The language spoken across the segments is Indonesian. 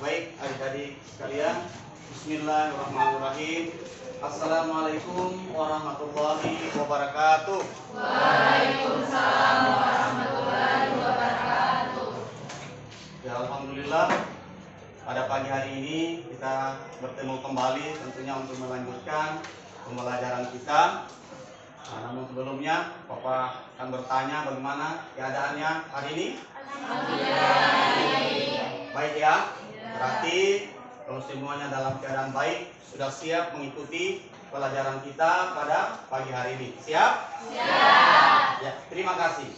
Baik adik-adik sekalian, Bismillahirrahmanirrahim. Assalamualaikum warahmatullahi wabarakatuh. Waalaikumsalam warahmatullahi wabarakatuh. Ya, alhamdulillah pada pagi hari ini kita bertemu kembali tentunya untuk melanjutkan pembelajaran kita. Namun sebelumnya Bapak akan bertanya bagaimana keadaannya hari ini? Baik ya. Berarti kalau semuanya dalam keadaan baik, sudah siap mengikuti pelajaran kita pada pagi hari ini. Siap? Siap. Ya, terima kasih.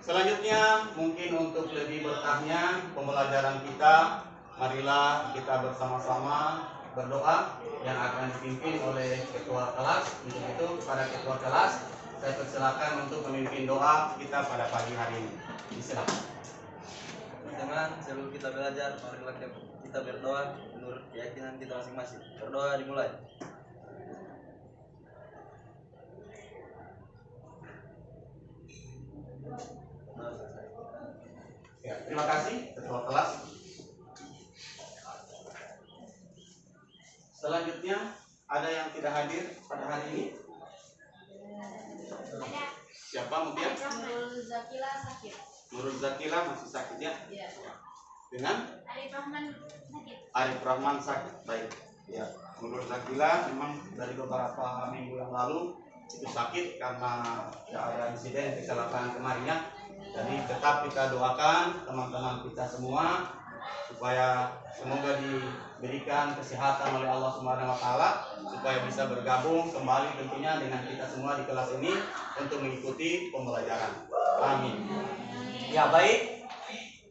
Selanjutnya mungkin untuk lebih berkahnya pembelajaran kita, marilah kita bersama-sama berdoa yang akan dipimpin oleh ketua kelas. Untuk itu kepada ketua kelas saya persilakan untuk memimpin doa kita pada pagi hari ini. Silakan. Teman-teman, sebelum kita belajar, marilah kita berdoa menurut keyakinan kita masing-masing. Berdoa dimulai. Ya, terima kasih ketua kelas. Selanjutnya ada yang tidak hadir pada hari ini? Siapa mungkin? Nurul Zakila sakit. Nurul Zakila masih sakit ya? Iya. Dengan Arif Rahman sakit. Arif Rahman sakit. Baik. Ya, Nurul Zakila memang dari beberapa minggu yang lalu itu sakit karena ya ada insiden kecelakaan kemarinnya. Jadi tetap kita doakan teman-teman kita semua supaya semoga diberikan kesehatan oleh Allah Subhanahu wa taala supaya bisa bergabung kembali tentunya dengan kita semua di kelas ini untuk mengikuti pembelajaran. Amin. Ya, baik.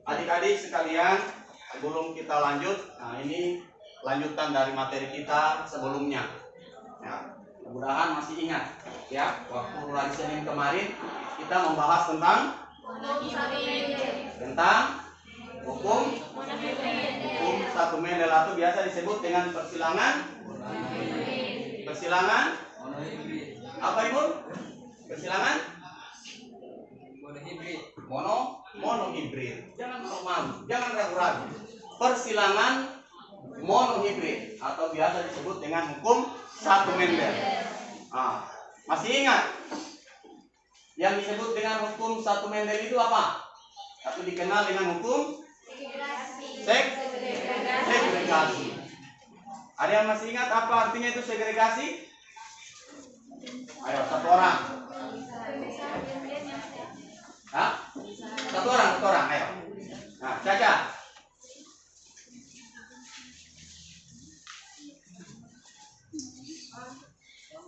Adik-adik sekalian, sebelum kita lanjut, nah ini lanjutan dari materi kita sebelumnya. Ya, mudah-mudahan masih ingat ya, waktu hari Senin kemarin kita membahas tentang hukum satu mendel atau biasa disebut dengan persilangan apa Ibu? Persilangan monohibrid. Jangan malu, jangan ragu-ragu. Persilangan monohibrid atau biasa disebut dengan hukum satu mendel. Masih ingat? Yang disebut dengan hukum satu mendel itu apa? Atau dikenal dengan hukum segregasi. Ada yang masih ingat apa artinya itu segregasi? Ayo, satu orang. Hah? Satu orang, ayo. Nah, Caca.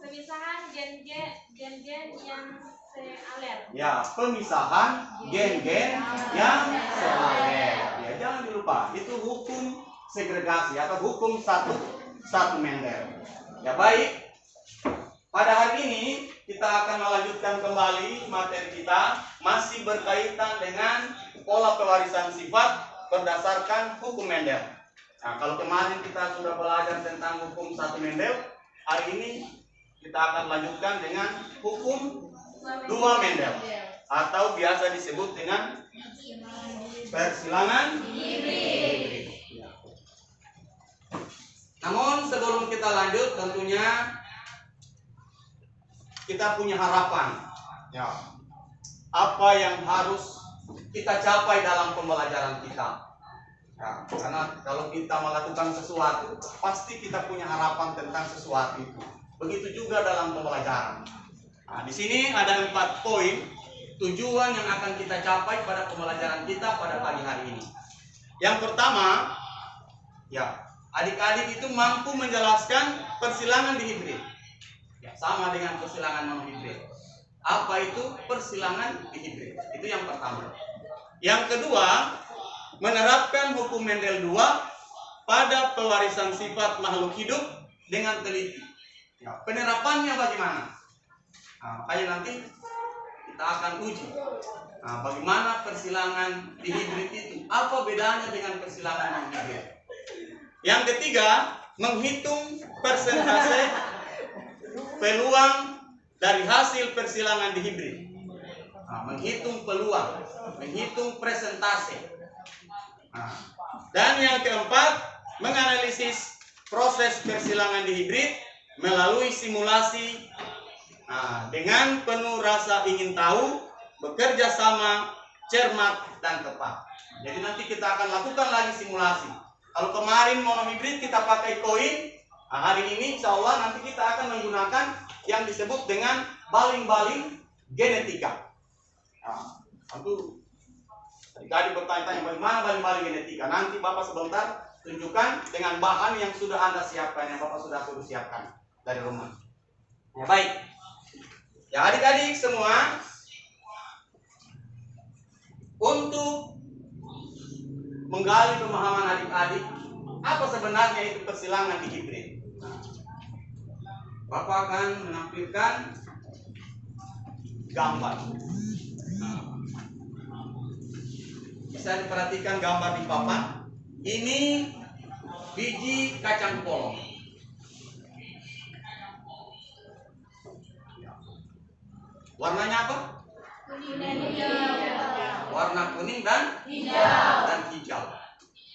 Pemisahan gen-gen yang sealer. Ya, pemisahan gen-gen yang sealer. Ya, jangan dilupa, itu hukum segregasi atau hukum satu mendel. Ya, baik. Pada hari ini kita akan melanjutkan kembali materi kita masih berkaitan dengan pola pewarisan sifat berdasarkan hukum Mendel. Nah, kalau kemarin kita sudah belajar tentang hukum satu Mendel, hari ini kita akan lanjutkan dengan hukum dua Mendel atau biasa disebut dengan persilangan hibrid. Namun sebelum kita lanjut tentunya kita punya harapan ya, apa yang harus kita capai dalam pembelajaran kita ya, karena kalau kita melakukan sesuatu pasti kita punya harapan tentang sesuatu itu. Begitu juga dalam pembelajaran. Nah, di sini ada 4 poin tujuan yang akan kita capai pada pembelajaran kita pada pagi hari ini. Yang pertama ya, adik-adik itu mampu menjelaskan persilangan di hibrid. Ya, sama dengan persilangan monohibrid. Apa itu persilangan dihibrid? Itu yang pertama. Yang kedua, menerapkan hukum Mendel 2 pada pewarisan sifat makhluk hidup dengan teliti. Ya, penerapannya bagaimana? Nah, makanya nanti kita akan uji. Nah, bagaimana persilangan dihibrid itu? Apa bedanya dengan persilangan monohibrid? Yang ketiga, menghitung persentase peluang dari hasil persilangan dihibrid. Menghitung peluang, menghitung presentase. Nah, dan yang keempat, menganalisis proses persilangan di hibrid melalui simulasi dengan penuh rasa ingin tahu, bekerja sama, cermat, dan tepat. Jadi nanti kita akan lakukan lagi simulasi. Kalau kemarin monohibrid kita pakai koin, hari ini insya Allah nanti kita akan menggunakan yang disebut dengan baling-baling genetika. Tentu adik-adik bertanya-tanya bagaimana baling-baling genetika. Nanti Bapak sebentar tunjukkan dengan bahan yang sudah Anda siapkan, yang Bapak sudah suruh siapkan dari rumah. Ya, baik. Ya adik-adik semua, untuk menggali pemahaman adik-adik, apa sebenarnya itu persilangan di hibrid? Bapak akan menampilkan gambar. Bisa diperhatikan gambar di papan. Ini biji kacang polong. Warnanya apa? Warna kuning dan hijau.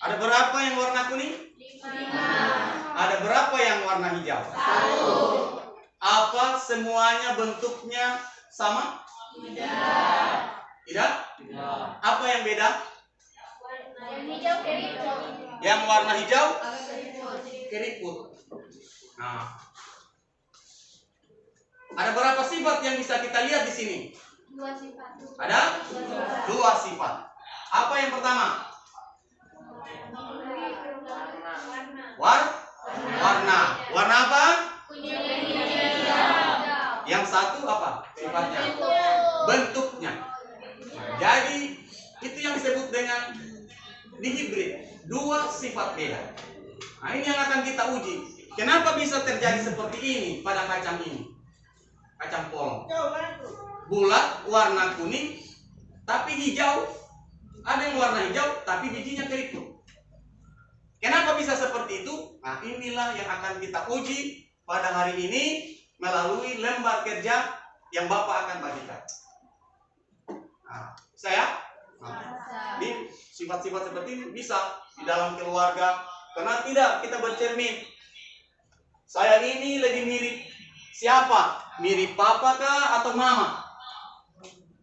Ada berapa yang warna kuning? 5. Ada berapa yang warna hijau? 1. Apa semuanya bentuknya sama? Tidak? Apa yang beda? Yang warna hijau keriput. Nah, ada berapa sifat yang bisa kita lihat di sini? 2 sifat. Ada 2 sifat. Apa yang pertama? Warna. Warna apa? Yang satu apa sifatnya? Bentuknya. Nah, jadi itu yang disebut dengan dihibrid. 2 sifat beda. Nah, ini yang akan kita uji. Kenapa bisa terjadi seperti ini pada kacang ini? Kacang polong. Bulat, warna kuning, tapi hijau. Ada yang warna hijau, tapi bijinya keriput. Kenapa bisa seperti itu? Nah, inilah yang akan kita uji pada hari ini melalui lembar kerja yang Bapak akan bagikan. Nah, ini sifat-sifat seperti ini bisa di dalam keluarga. Karena tidak kita bercermin. Saya ini lebih mirip siapa? Mirip papa kah atau mama?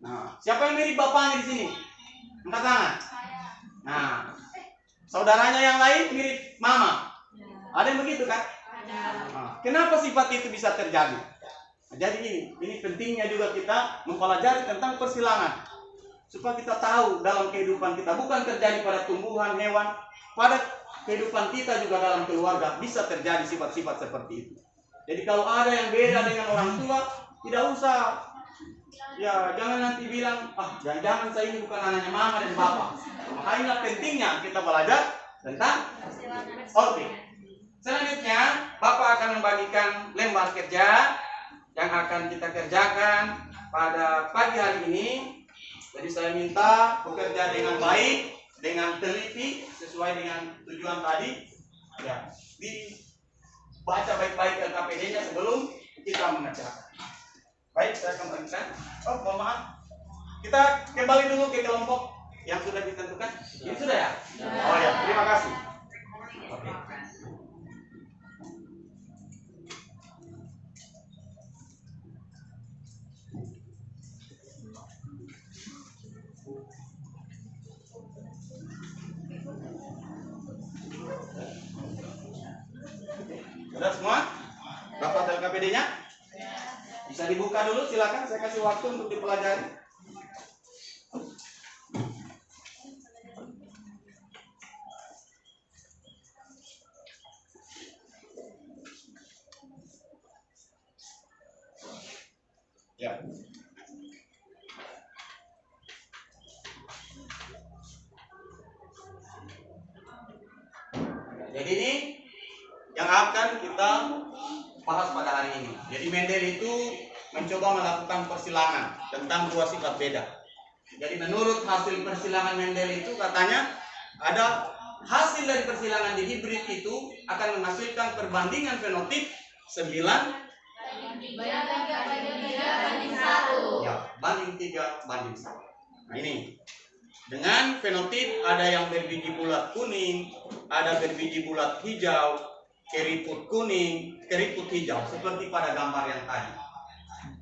Nah, siapa yang mirip bapaknya di sini? Angkat tangan. Nah, saudaranya yang lain mirip mama. Ada yang begitu kan? Nah, kenapa sifat itu bisa terjadi? Nah, jadi ini pentingnya juga kita mempelajari tentang persilangan. Supaya kita tahu dalam kehidupan kita, bukan terjadi pada tumbuhan, hewan, pada kehidupan kita juga dalam keluarga bisa terjadi sifat-sifat seperti itu. Jadi kalau ada yang beda dengan orang tua, tidak usah. Ya, jangan nanti bilang, jangan saya ini bukan anaknya mama dan bapak. Makanya pentingnya kita belajar tentang Oke. Selanjutnya, Bapak akan membagikan lembar kerja yang akan kita kerjakan pada pagi hari ini. Jadi saya minta bekerja dengan baik, dengan teliti, sesuai dengan tujuan tadi. Ya, dibaca baik-baik LKPD-nya sebelum kita mengerjakan. Baik, saya akan bagikan. Mohon maaf. Kita kembali dulu ke kelompok yang sudah ditentukan. Ini sudah ya? Oh ya, terima kasih. Oke. Sudah semua? Dapat LKPD-nya? Bisa dibuka dulu, silakan. Saya kasih waktu untuk dipelajari. Ya. Jadi ini yang akan kita bahas pada hari ini. Jadi Mendel itu mencoba melakukan persilangan tentang 2 sifat beda. Jadi menurut hasil persilangan Mendel itu katanya ada hasil dari persilangan di hibrid itu akan menghasilkan perbandingan fenotip 9 banding 3 banding 1. ya, banding 3 banding 1. Nah ini dengan fenotip ada yang berbiji bulat kuning, ada berbiji bulat hijau, keriput kuning, keriput hijau seperti pada gambar yang tadi.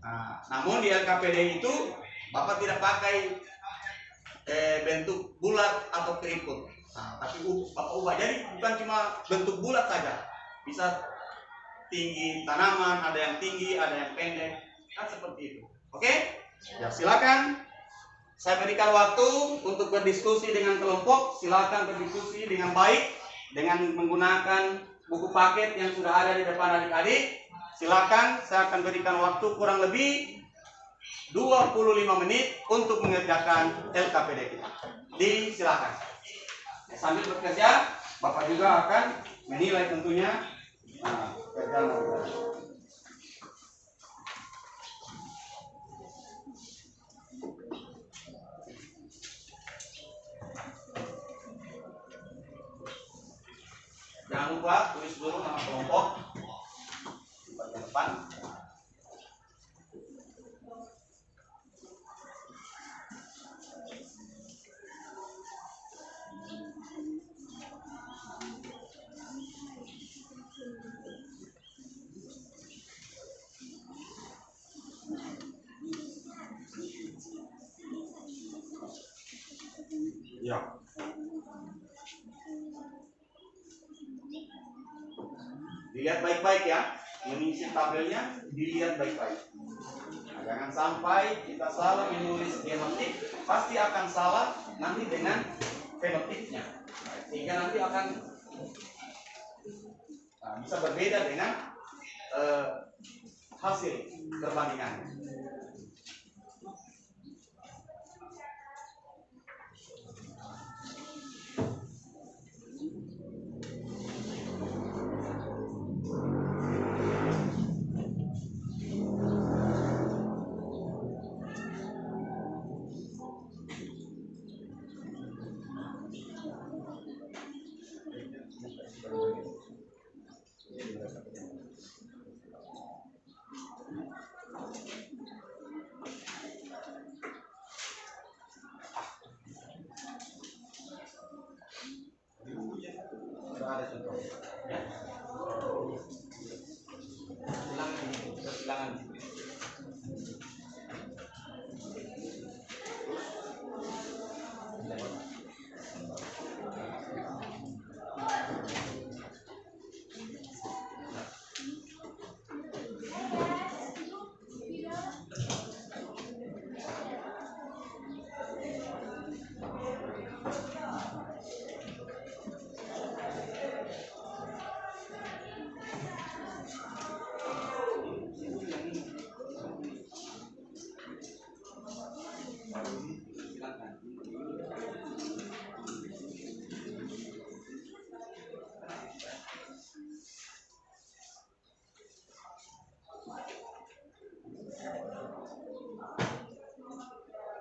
Nah, namun di LKPD itu Bapak tidak pakai bentuk bulat atau keriput. Nah, tapi Bapak ubah jadi bukan cuma bentuk bulat saja, bisa tinggi tanaman, ada yang tinggi, ada yang pendek, kan seperti itu. Oke? Ya silakan. Saya berikan waktu untuk berdiskusi dengan kelompok. Silakan berdiskusi dengan baik dengan menggunakan buku paket yang sudah ada di depan adik-adik. Silakan, saya akan berikan waktu kurang lebih 25 menit untuk mengerjakan LKPD kita. Silakan. Sambil bekerja, Bapak juga akan menilai tentunya kerjaan Bapak. Jangan lupa tulis dulu nama kelompok di bagian depan. Ya. Dilihat baik-baik ya, mengisi tabelnya dilihat baik-baik. Nah, jangan sampai kita salah menulis genotip, pasti akan salah nanti dengan fenotipnya, sehingga nanti akan bisa berbeda dengan hasil perbandingan. Sudah ada contoh. Ya. Silakan.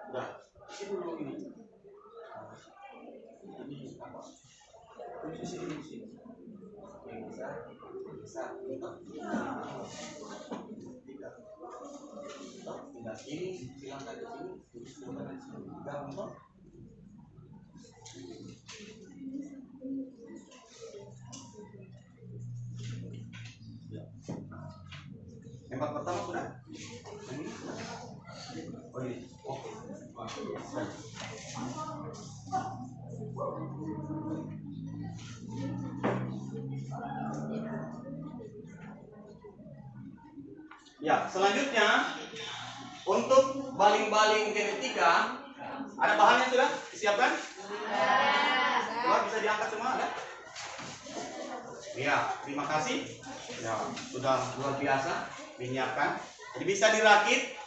Udah, isi dulu ini. Ini apa? Isi sini. Yang bisa. Tidak ini, silangkan di sini. Tulis dulu di sini. Gampang. Ya. Tempat pertama sudah. Ini. Oh ini. Oke. Ya, selanjutnya untuk baling-baling genetika, ada bahannya sudah disiapkan? Sudah. Bisa diangkat semua ada? Ya, terima kasih. Ya, sudah luar biasa menyiapkan. Jadi bisa dirakit.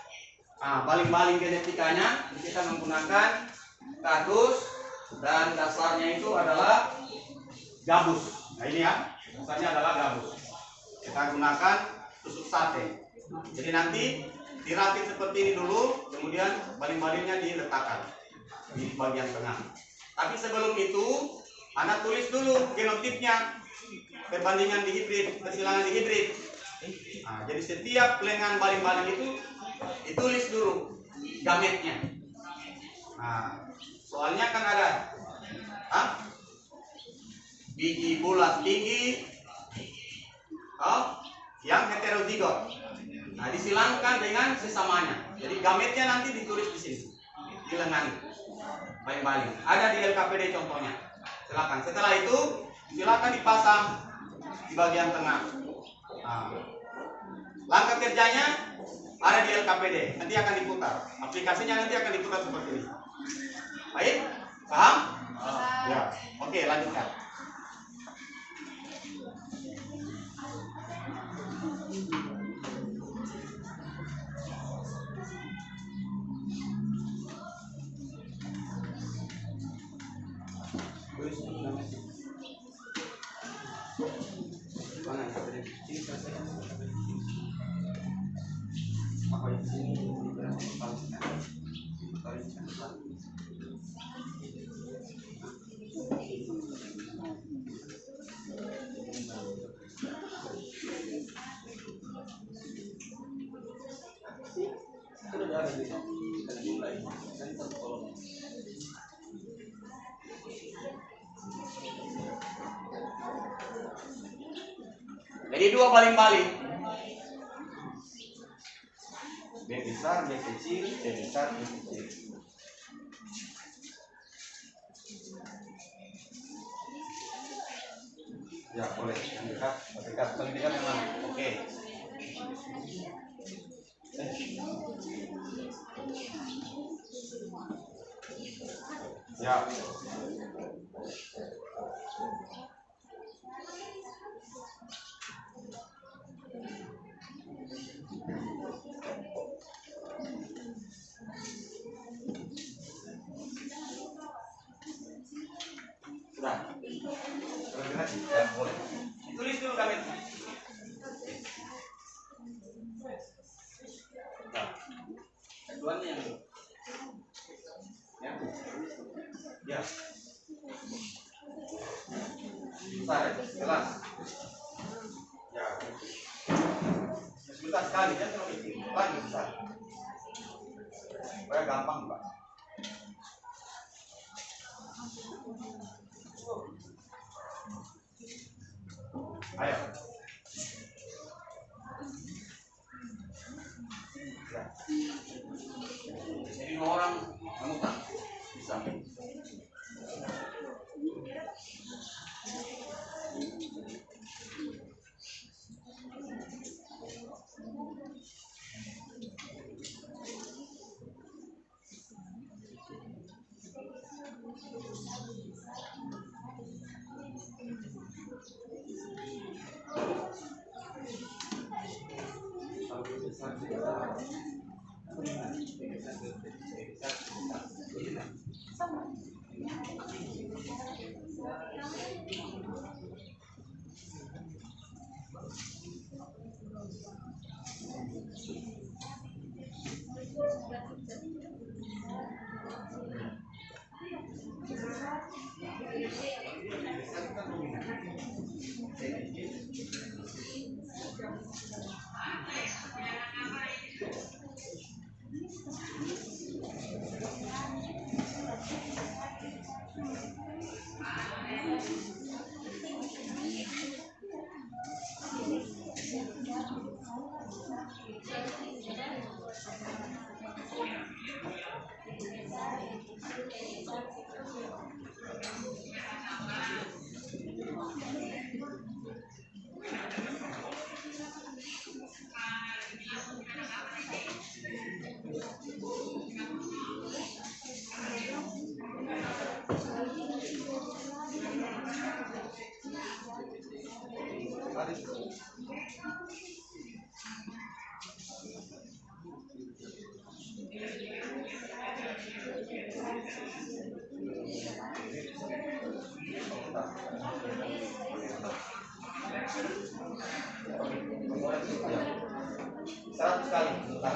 Baling-baling genetikanya kita menggunakan kardus dan dasarnya itu adalah gabus. Nah ini ya, dasarnya adalah gabus. Kita gunakan tusuk sate. Jadi nanti dirakit seperti ini dulu, kemudian baling-balingnya diletakkan di bagian tengah. Tapi sebelum itu, Anda tulis dulu genotipnya, perbandingan di hibrid, persilangan di hibrid. Jadi setiap lengan baling-baling itu ditulis dulu gametnya. Soalnya kan ada biji bulat tinggi, yang heterozigot. Nah, disilangkan dengan sesamanya. Jadi gametnya nanti ditulis di sini, di lengan, baling-baling. Ada di LKPD contohnya. Silakan. Setelah itu, silakan dipasang di bagian tengah. Nah, langkah kerjanya ada di LKPD. Nanti akan diputar. Aplikasinya nanti akan diputar seperti ini. Baik, paham? Ya. Oke, lanjutkan. Mana yang tadi? Ini selesai. Apa yang sini? Jadi dua baling-baling. B besar, B kecil, B besar, B kecil. Ya boleh, yang dekat, paling dekat yang mana? Oke. Ya. Sudah. Ya, boleh. Tulis dulu kami. Nah, keduanya yang ini. Ya. Ya. Besar, jelas. Ya. Besar sekali kan kalau ini lagi besar. Supaya gampang, Pak. Ayo. Ya. Jadi 2 orang memutar bisa.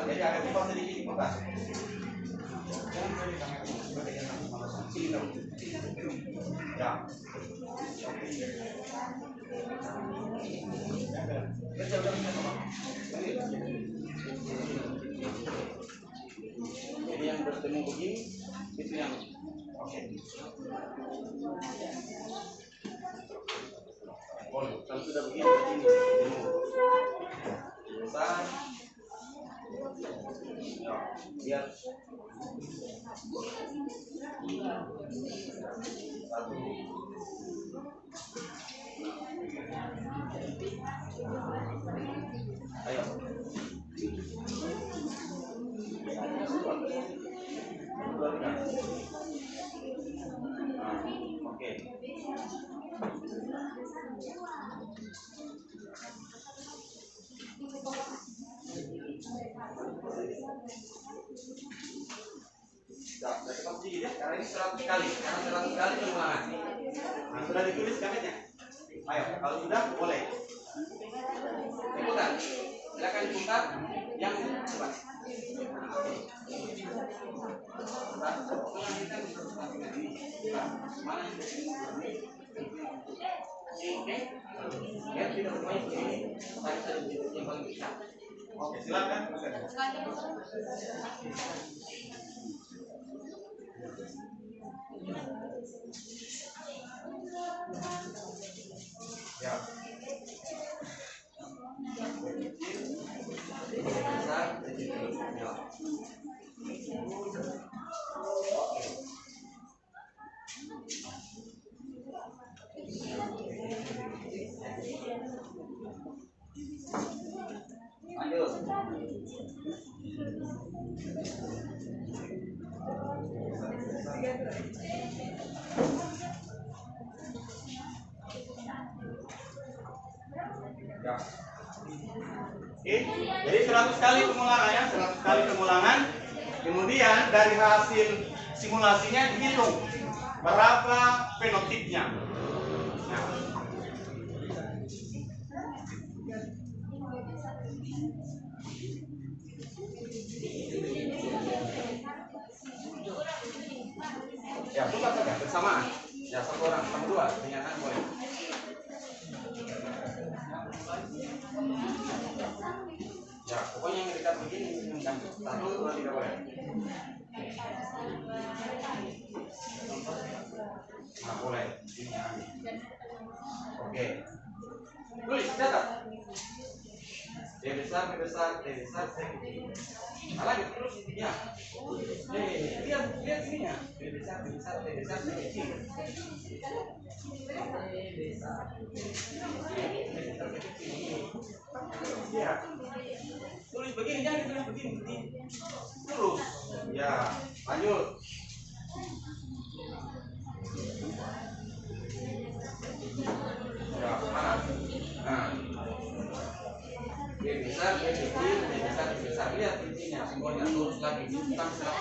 Jadi agak cepat sedikit buka. Sini dong. Ya. Jadi yang bertemu begini Itu yang oke. Boleh. Kalau sudah begini. Besar. Ya, biar satu. Ayo. Oke. Dari pasti ya, karena ini 100 kali, karena 100 kali pengulangan. Nah, sudah ditulis kakaknya. Ayo, kalau sudah boleh. Diputar. Silakan diputar. Yang cepat. Mana oke. Biar tidak bermain begini. Saya saja yang paling bisa. Oke, silakan. Ya. Ya. Oke, jadi 100 kali pengulangan ya, 100 kali pengulangan. Kemudian dari hasil simulasinya dihitung berapa fenotipnya. Nah. Ya, buka saja bersamaan. Ya, satu orang, sama dua, dinyatakan boleh. Ya, pokoknya yang dekat begini yang satu dua tiga boleh. Nah, boleh. Oke. Tulis, catat. D besar, B besar, D besar, C kecil. Nah, lagi terus ya. Lihat ininya. B besar, B besar, D besar, C kecil. Ya. Tulis begini, jangan ditulis begini. Terus. Ya, lanjut. Ya, mana? Nah. B besar, B kecil, B besar, B besar. Lihat intinya, simbolnya terus lagi. Bukan serap.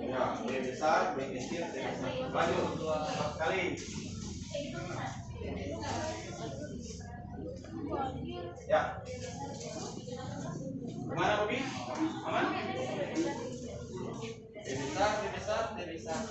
Ya, B besar, B kecil, B besar. Lanjut, 4 kali. Ya. Kemana, Bobi? Aman? B besar, B besar, B besar.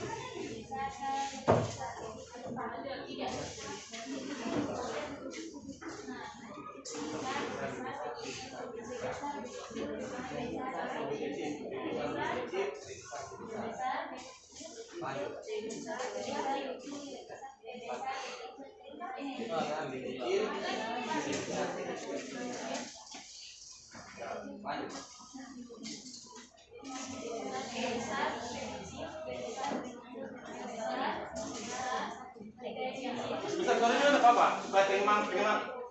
Bisa suaranya ada apa?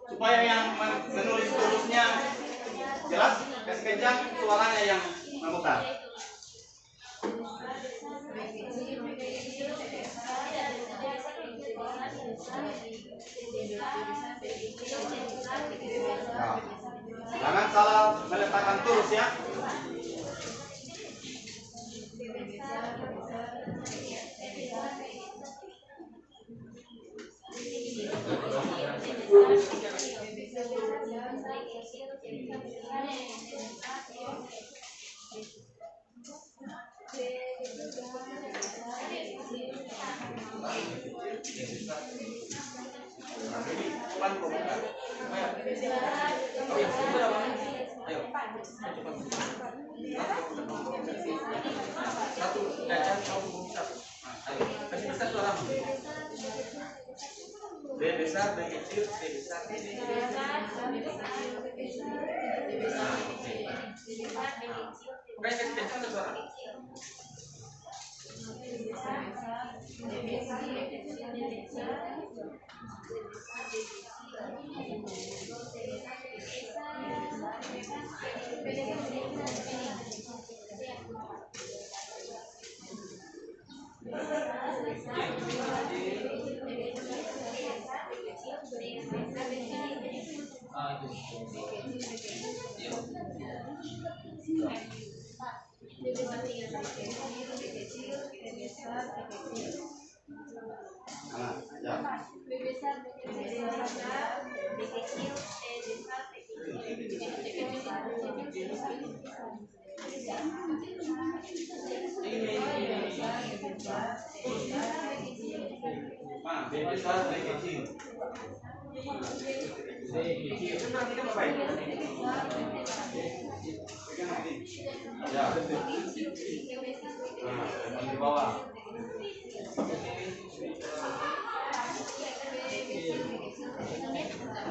Supaya yang menulis tulisnya jelas, kasih kencang suaranya yang memutar. Nah, jangan salah meletakkan terus ya. bantu buka. Ayo. Oh ya, sudah Bang. Ayo. Cepat. Satu kaca kamu buka. Ayo. Kasih besar suara. B besar, B kecil, B besar, B kecil. Oke, kasih kencang suara. Nah, ya. Nah, B besar, B kecil. B kecil. Pegang ini. Ya. Nah, di bawah.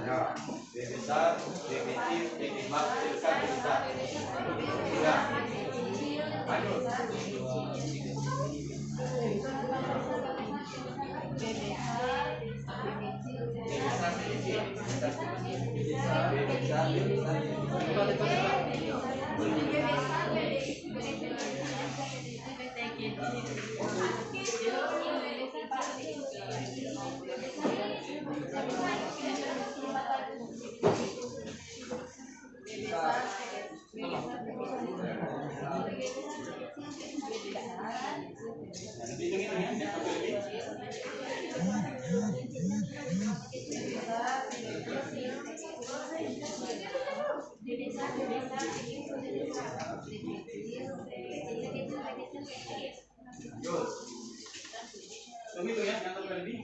Ya, B besar, B kecil, B besar, B besar, B besar. Ya. Lanjut. Begitu ya, yang lebih.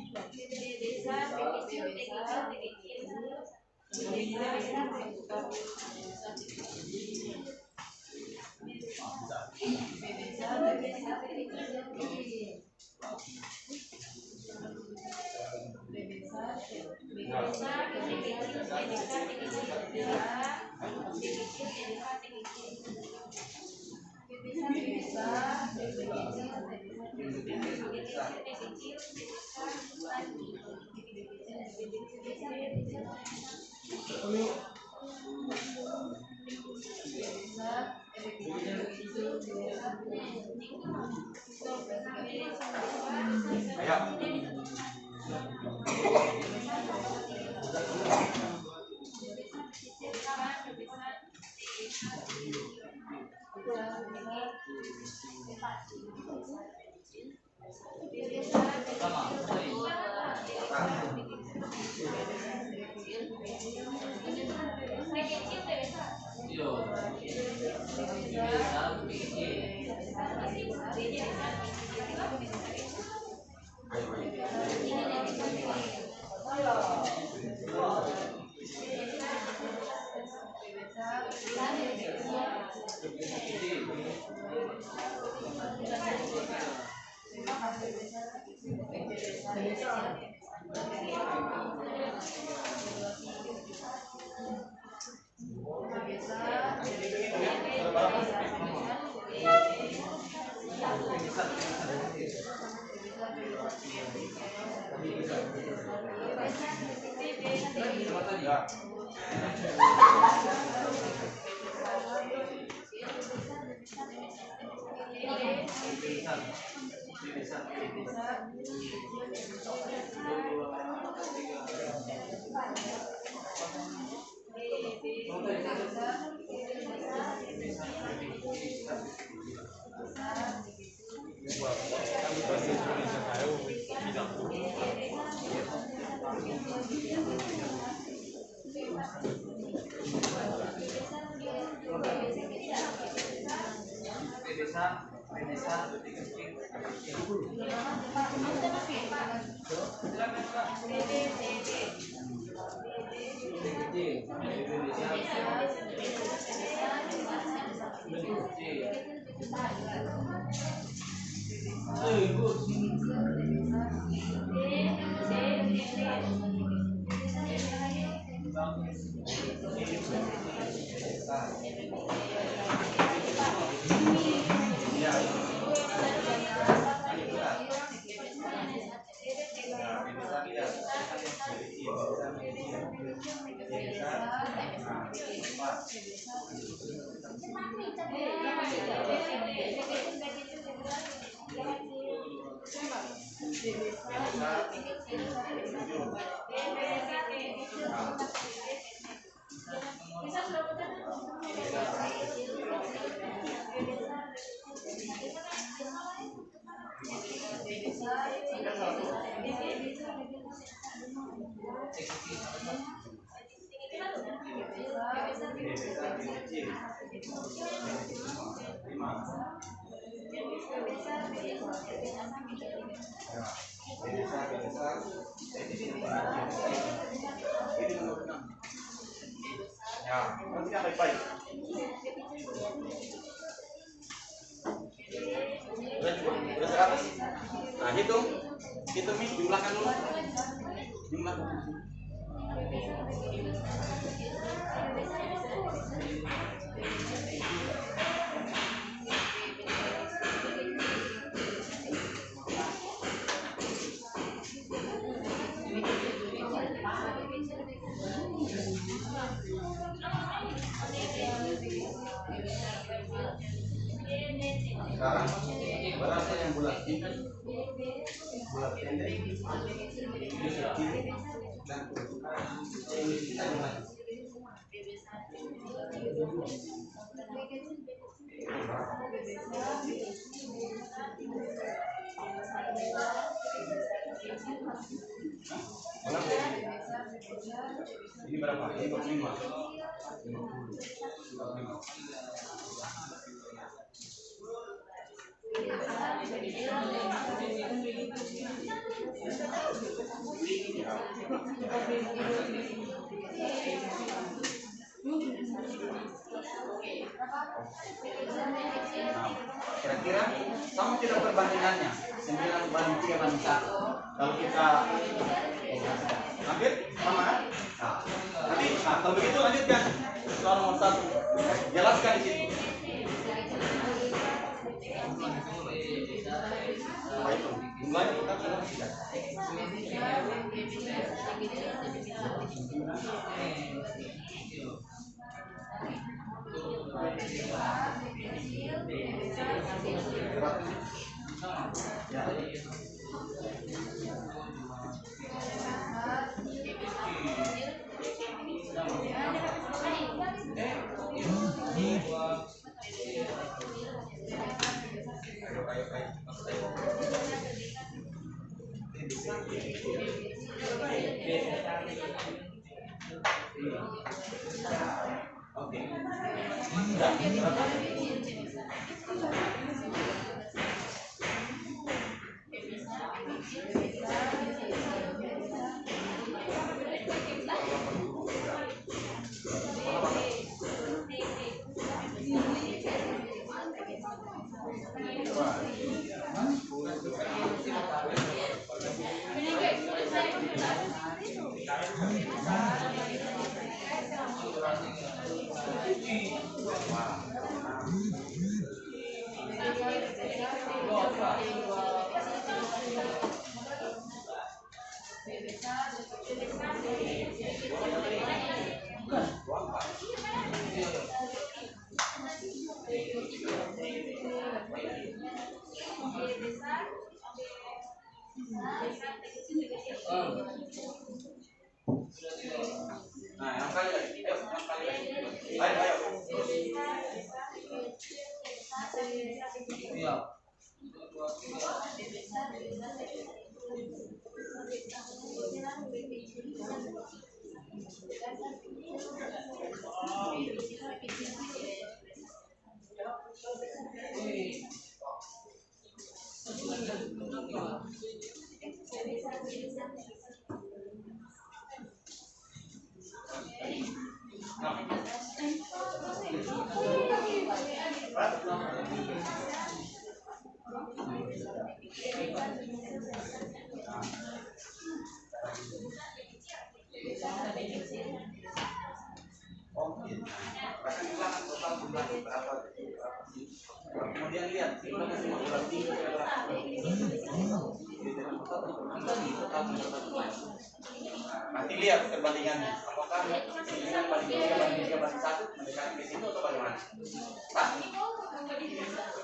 Ya, perhatikan baik-baik. Udah 100. Nah, hitung Mi, jumlahkan dulu. Jumlah. Sekarang berapa yang bulat ini? Bulat pendek, dan kita jumlah. Ini berapa? Ini 45. 50. Nah, kira-kira sama tidak perbandingannya 9:3:1. Kalau kita hampir sama kan? Nah, kalau begitu lanjutkan soal nomor 1. Jelaskan di situ. Itu jumlahnya kita sudah tidak. Oke. Nah, yang kali lagi. Ayo, yang kali lagi. Ayo. Iya. Oke. Akan bilang total jumlah berapa? Kemudian lihat jumlahnya semua berarti nanti lihat perbandingannya. Apakah ini kan banding 3 banding 3 banding 1 mendekati ke situ atau bagaimana? Pak? Dan satu.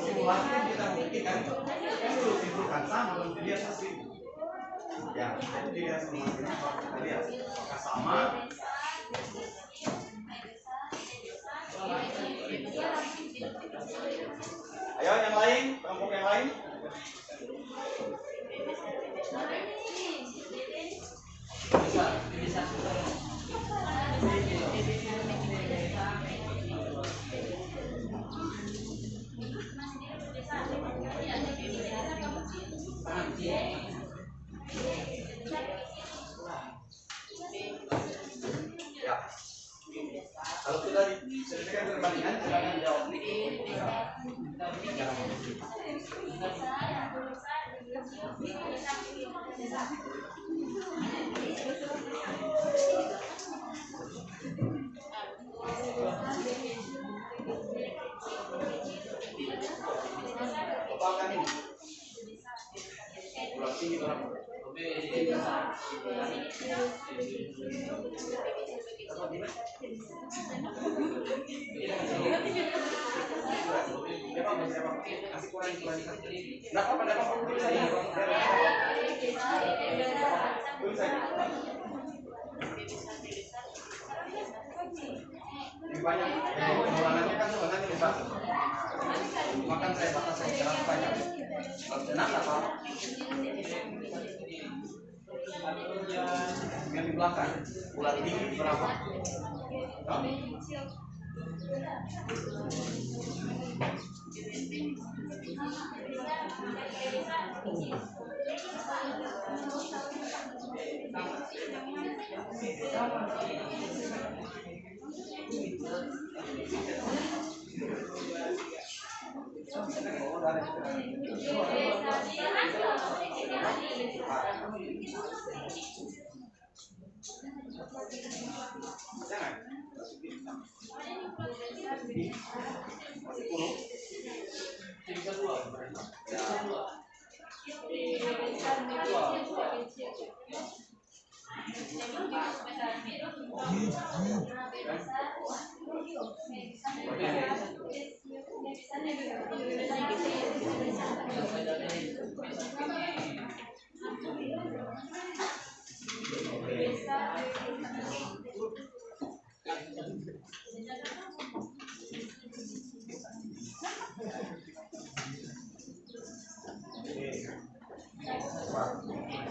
Simulasi kita buktikan itu simpulkan sama belum dilihat hasil. Ya, itu dilihat simulasinya kalau kita lihat apakah sama. Ayo yang lain, kelompok yang lain. Ya. Kalau sudah diselesaikan perbandingan, silakan jawab. Totalkan ini. Ulang tinggi berapa? Enggak apa-apa, tulis saja. Tulis saja. Lebih banyak. Pengulangannya kan sebenarnya lebih banyak. Makan saya batas saya jangan banyak. Kalau senang apa? Yang di belakang, ulang tinggi berapa?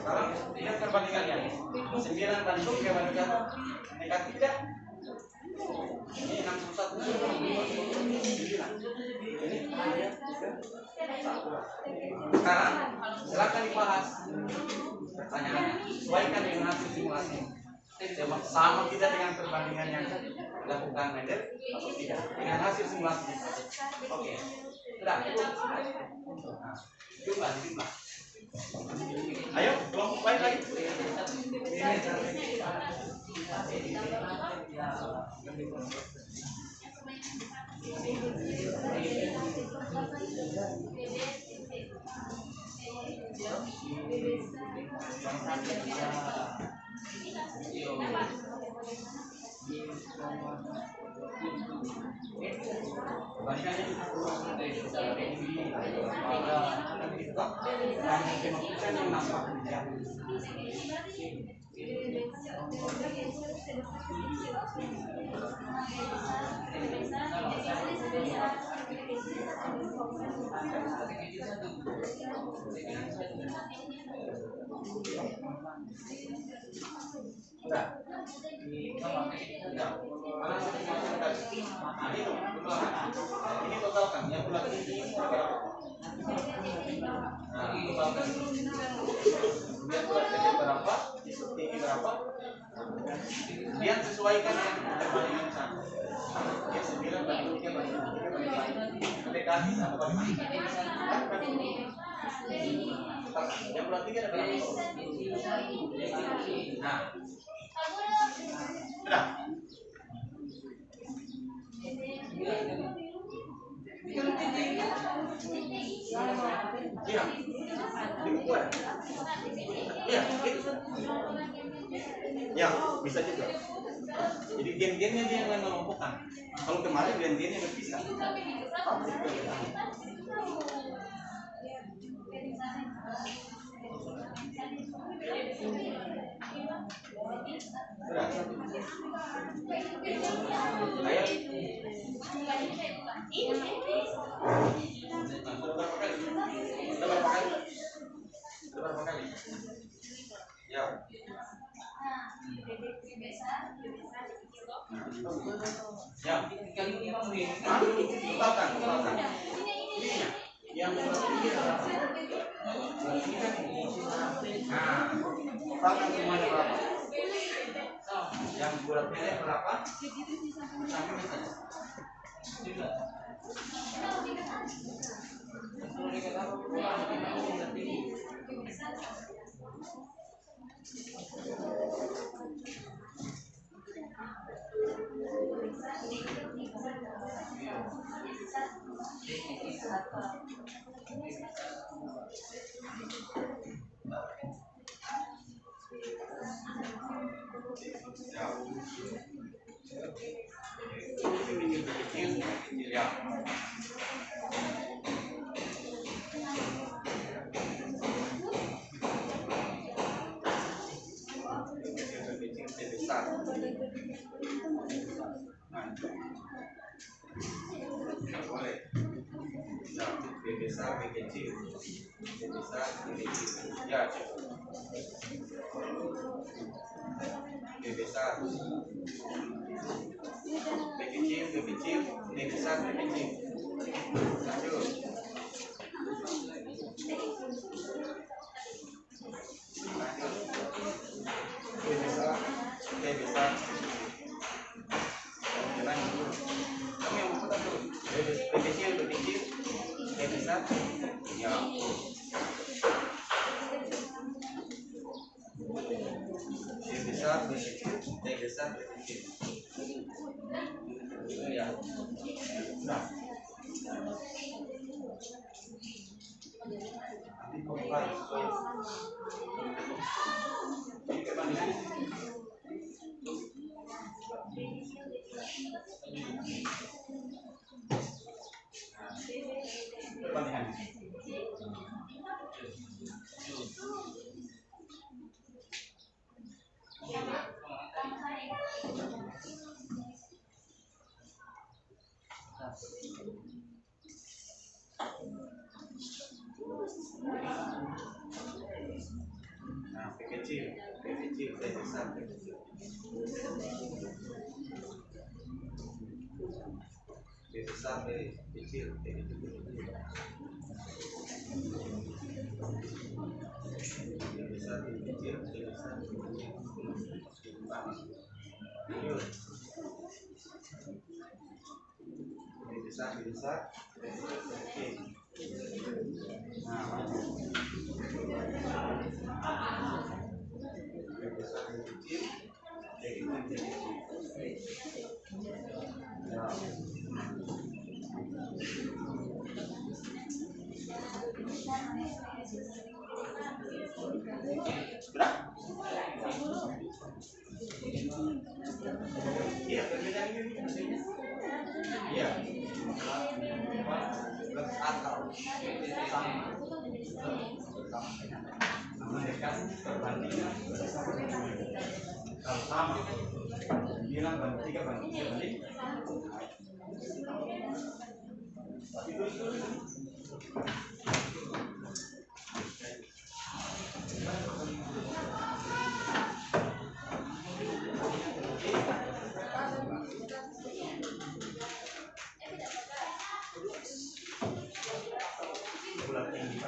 Sekarang lihat perbandingannya. 9 banding 3 banding 1 negatif tidak? Ini 61 Sekarang silakan dibahas pertanyaannya. Sesuaikan dengan hasil simulasi. Sama tidak dengan perbandingan yang dilakukan Mendel atau tidak dengan hasil simulasi. Oke. Sudah. Nah, jumlah. Ayo, kelompok lain lagi. Enggak. Enggak. Mana satu masuk tadi? Ini tuh, ini totalkan. Yang bulat ini berapa? Nah, totalkan. Kemudian bulat ini berapa? Tinggi berapa? Kemudian sesuaikan yang perbandingan sama. Ya 9 banding 3 banding 3 banding 5. Mendekati atau bagaimana? Yang bulat 3 ada berapa? Nah, sudah. Iya. Dibuat. Iya, gitu. Ya, bisa juga. Jadi gen-gennya dia yang mengelompokkan. Kalau kemarin gen-gennya berpisah. Sudah. Ayo. Sudah berapa kali? Sudah berapa kali? Sudah berapa kali? Ya. Ya. Totalkan. Ininya. Yang berarti berapa? Ini kan ini. Nah, totalkan semuanya berapa? Yang bulat merah berapa? Sampai misalnya. Ya. Boleh. B besar, B kecil. B besar, B kecil. Ya, B besar. B kecil, B kecil. B besar, B kecil. Lanjut. B besar, B besar. Jangan dulu. Kamu yang putar dulu. B kecil, B kecil. B besar. Ya. B besar, B kecil. B besar, B kecil. Ya. Nah. Nanti kau mulai sesuai. Ini perbandingan. Perbandingan. Nah, B kecil, B kecil, B besar, B kecil. B besar, B kecil, B kecil, B kecil. B besar, B kecil, B besar, B kecil. Lanjut. B besar, B besar, B kecil, B kecil. Nah, B besar, B kecil, B kecil, B kecil. Ya. Sudah? Iya, perbedaan ini maksudnya. Iya. Atau sama. Sama dekat perbandingan. Kalau sama, bilang banding 3 banding 3 banding. Itu.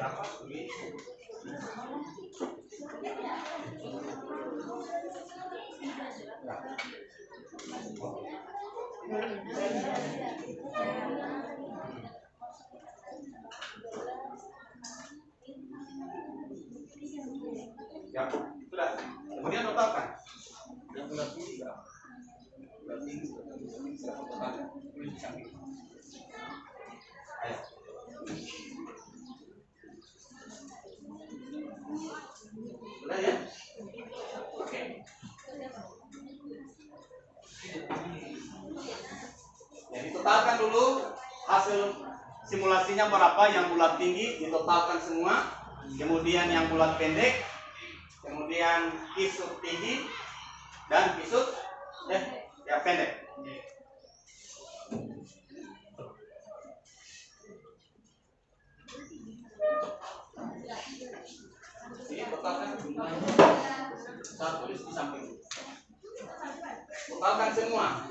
berapa? Tulis. Ya, sudah. Kemudian totalkan. Yang bulat tinggi berapa? Bulat tinggi berapa totalnya? Tulis di samping. Ayo. Sudah ya? Oke. Jadi totalkan dulu hasil simulasinya berapa. Yang bulat tinggi ditotalkan semua, kemudian yang bulat pendek, kemudian kisut tinggi dan kisut ya pendek. Ini totalkan, saya tulis di samping. Totalkan semua.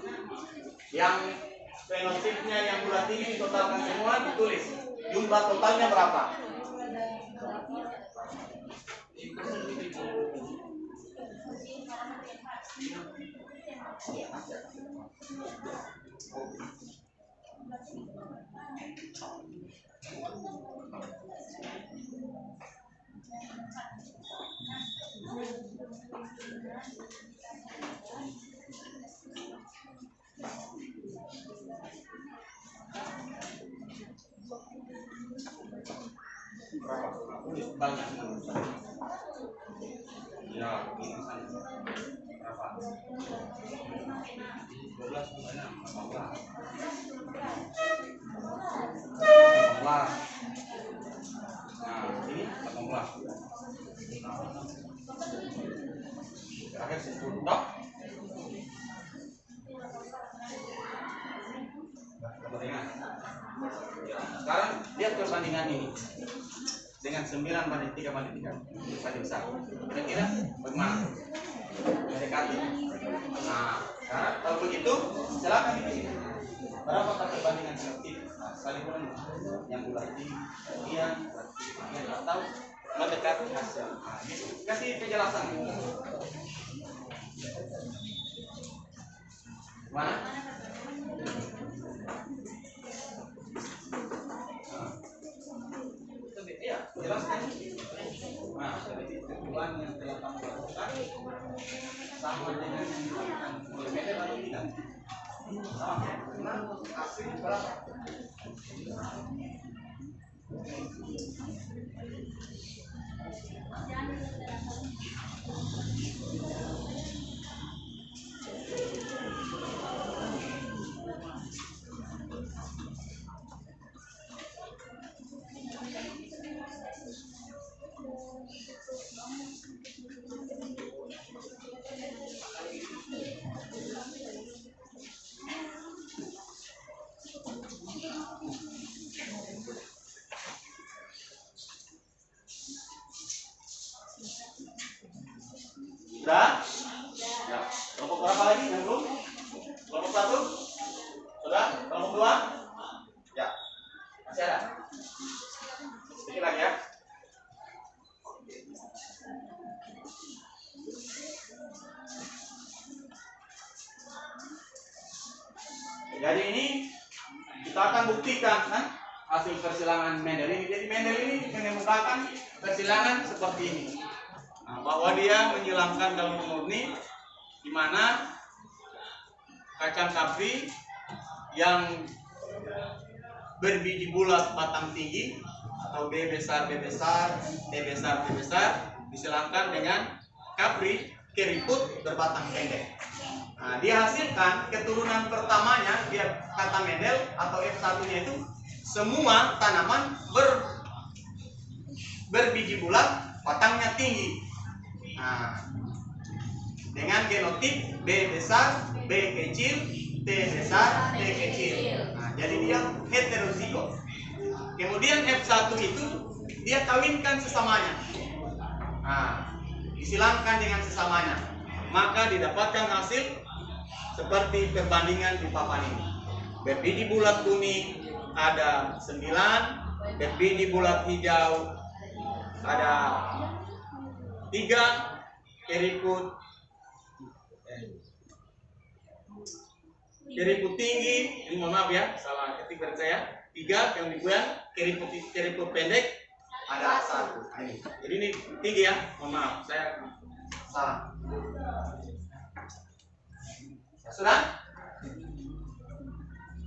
Yang fenotipnya yang bulat tinggi ditotalkan semua, ditulis jumlah totalnya berapa. Berapa? Tulis banyak. Ya, ini sana. Berapa? 12 banyak. 18. 18. Nah, ini 18. Terakhir 10 dok. Perbandingan. Sekarang lihat perbandingan ini dengan 9:3:3 banding 1. Kira-kira bagaimana? Mendekati. Nah, sekarang kalau begitu silakan di sini. Berapakah perbandingan selektif? Nah, saling yang bulat tinggi, yang atau mendekati hasil. Nah, gitu. Kasih penjelasan. Mana? Iya, jelaskan. Nah, jadi tentuan yang telah kamu lakukan sama dengan yang dilakukan oleh Mendel atau tidak? Sama. Nah, hasil berapa? Sudah? Ya. Kelompok berapa lagi yang belum? Kelompok 1? Sudah? Kelompok 2? Ya. Masih ada? Sedikit lagi ya. Jadi ini kita akan buktikan kan hasil persilangan Mendel ini. Jadi Mendel ini menemukan persilangan seperti ini. Nah, bahwa dia menyilangkan daun murni di mana kacang kapri yang berbiji bulat batang tinggi atau B besar B besar, T besar T besar disilangkan dengan kapri keriput berbatang pendek. Nah, dihasilkan keturunan pertamanya, dia kata Mendel atau F1-nya itu semua tanaman berbiji bulat batangnya tinggi. Nah, dengan genotip B besar, B kecil, T besar, T kecil. Nah, jadi dia heterozigot. Kemudian F1 itu dia kawinkan sesamanya. Nah, disilangkan dengan sesamanya. Maka didapatkan hasil seperti perbandingan di papan ini. Berbiji bulat kuning ada 9, berbiji bulat hijau ada 3 keriput tinggi. Ini mohon maaf ya, salah ketik dari saya. 3, kemudian keriput pendek ada 1. Ini. Jadi ini tinggi ya, mohon maaf saya salah. Sudah?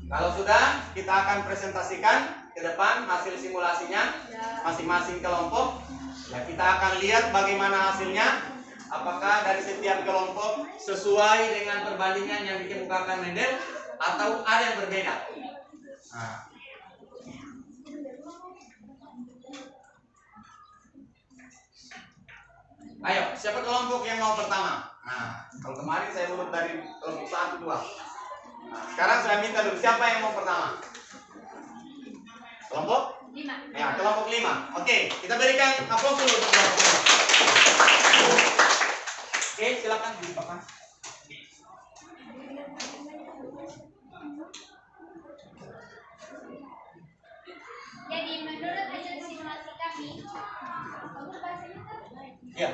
Kalau sudah, kita akan presentasikan ke depan hasil simulasinya masing-masing kelompok. Ya, kita akan lihat bagaimana hasilnya. Apakah dari setiap kelompok sesuai dengan perbandingan yang dikemukakan Mendel atau ada yang berbeda. Nah. Ayo, siapa kelompok yang mau pertama? Nah, kalau kemarin saya urut dari kelompok 1, 2. Nah, sekarang saya minta dulu siapa yang mau pertama? Kelompok 5. Ya, kelompok 5. Oke, kita berikan aplaus dulu untuk kelompok 5. Oke, silakan dibuka. Jadi menurut hasil simulasi kami, Ya.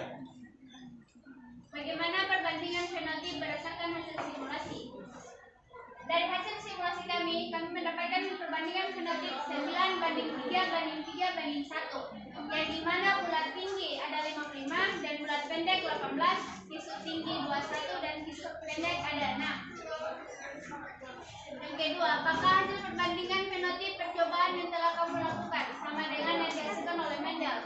bagaimana perbandingan fenotip berdasarkan hasil simulasi? Dari hasil simulasi kami mendapatkan perbandingan fenotip 9:3:3:1, yang dimana bulat tinggi ada 55 dan bulat pendek 18, kisut tinggi 21 dan kisut pendek ada 6. Yang kedua, apakah hasil perbandingan fenotip percobaan yang telah kamu lakukan sama dengan yang dihasilkan oleh Mendel?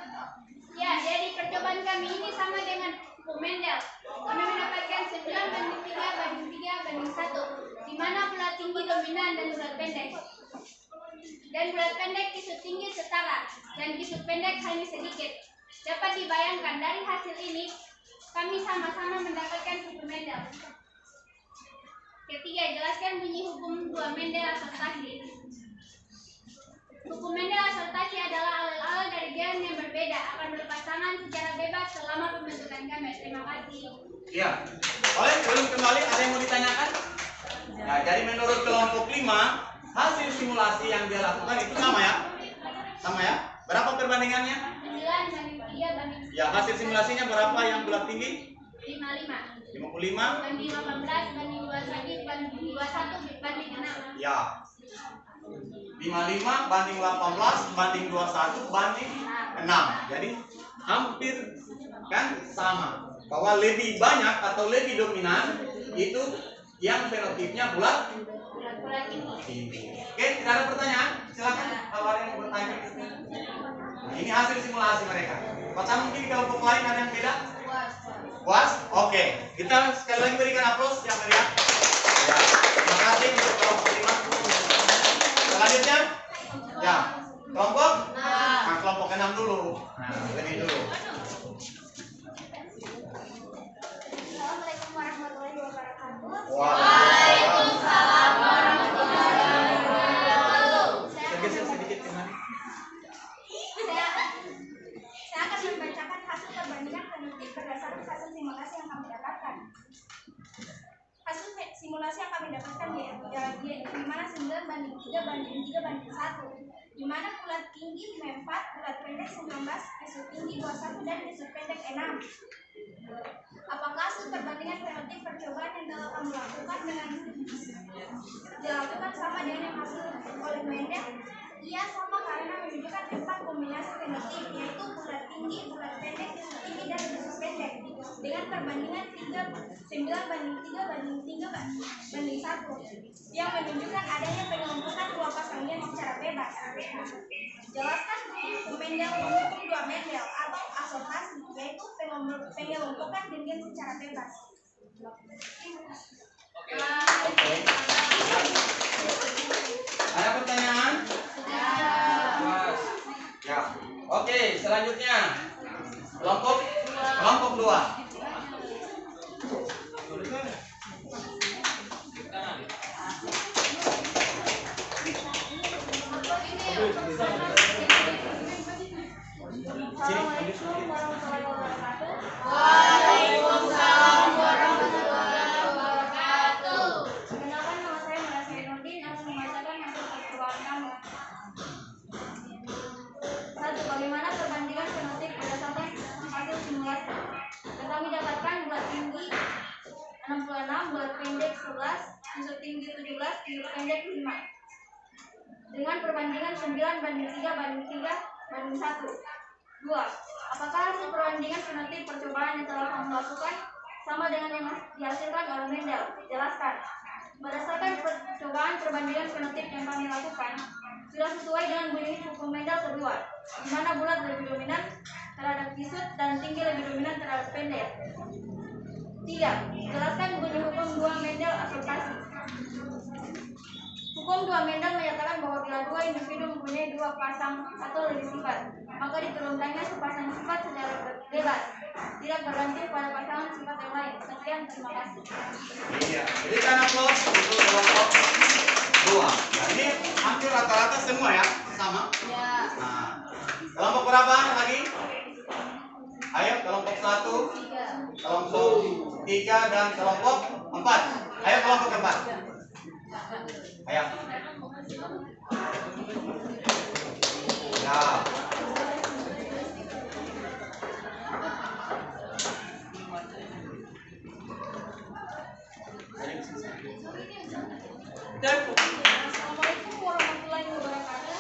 Ya, jadi percobaan kami ini sama dengan hukum Mendel. Kami mendapatkan 9:3:3:1, di mana bulat tinggi dominan dan bulat pendek. Dan bulat pendek kisut tinggi setara dan kisut pendek hanya sedikit. Dapat dibayangkan dari hasil ini, kami sama-sama mendapatkan hukum Mendel. Ketiga, jelaskan bunyi hukum 2 Mendel asortasi. Hukum Mendel asortasi adalah alel-alel dari gen yang berbeda akan berpasangan secara bebas selama pembentukan gamet. Terima kasih. Ya. Oleh sebelum kembali ada yang mau ditanyakan? Nah, jadi menurut kelompok 5, hasil simulasi yang dia lakukan itu sama ya? Sama ya? Berapa perbandingannya? 9:3:3. Ya, hasil simulasinya berapa yang bulat tinggi? 55. 55. Banding 18:21 banding 6. Ya. 55 banding 18 banding 21 banding 6. Jadi hampir kan sama. Bahwa lebih banyak atau lebih dominan itu yang fenotipnya bulat tinggi. Oke, tidak ada pertanyaan? Silakan kalau ada yang mau bertanya. Nah, ini hasil simulasi mereka. Apakah mungkin di kelompok lain ada yang beda? Puas? Oke. Kita sekali lagi berikan aplaus yang meriah. Ya. Terima kasih untuk kelompok 5. Selanjutnya, ya, kelompok? Nah, kelompok 6 dulu. Nah, lebih dulu. Assalamualaikum warahmatullahi wabarakatuh. Waalaikumsalam warahmatullahi wabarakatuh. Tergeser sedikit kemari. Saya akan membacakan hasil perbandingan fenotip berdasarkan hasil simulasi yang kami dapatkan. Hasil simulasi yang kami dapatkan di mana 9:3:3:1, di mana bulat tinggi 4, bulat pendek 19, kisut tinggi 21 dan kisut pendek 6. Apakah hasil perbandingan fenotip percobaan yang telah kamu lakukan dilakukan sama dengan yang hasil oleh Mendel? Ia sama karena menunjukkan 4 kombinasi fenotip, yaitu bulat tinggi, bulat pendek, kisut tinggi dan kisut pendek, dengan perbandingan 9:3:3:1, yang menunjukkan adanya pengelompokan 2 pasang gen secara bebas. Jelaskan hukum Mendel hukum 2 Mendel atau asortasi, yaitu pengelompokan gen secara bebas. Ada pertanyaan? Ya. Oke, selanjutnya kelompok 2. Assalamualaikum warahmatullahi wabarakatuh. Waalaikumsalam warahmatullahi wabarakatuh. Perkenalkan, nama saya Munasir Nurdin, akan membacakan hasil percobaan kami. 1. Bagaimana perbandingan fenotip pendek 5. Dengan perbandingan 9:3:3:1. 2. Apakah hasil perbandingan fenotip percobaan yang telah kamu lakukan sama dengan yang dihasilkan oleh Mendel? Jelaskan. Berdasarkan percobaan perbandingan fenotip yang kami lakukan, sudah sesuai dengan bunyi hukum Mendel kedua, di mana bulat lebih dominan terhadap kisut dan tinggi lebih dominan terhadap pendek. 3. Jelaskan bunyi hukum 2 Mendel adaptasi. Hukum 2 Mendel menyatakan bahwa bila dua individu mempunyai dua pasang atau lebih sifat, maka diturunkannya sepasang sifat secara bebas, tidak bergantung pada pasangan sifat yang lain. Sekian, terima kasih. Iya, jadi karena close untuk kelompok 2. Nah, ini hampir rata-rata semua ya, sama. Ya. Nah, kelompok berapa lagi? Ayo, kelompok 1, 3. kelompok 3 dan kelompok 4. Ayo kelompok 4. Ayo. Ya. Assalamualaikum warahmatullahi wabarakatuh.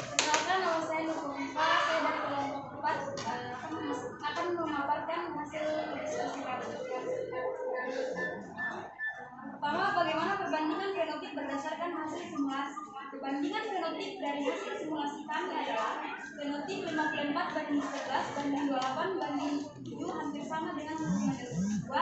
Perkenalkan, nama saya Nurulfa. Saya dari kelompok 4 akan memaparkan hasil diskusi kami. Pertama, bagaimana perbandingan fenotip berdasarkan hasil simulasi. Perbandingan fenotip dari hasil simulasi kami adalah fenotip 54:11:28:7 hampir sama dengan hukum Mendel 2,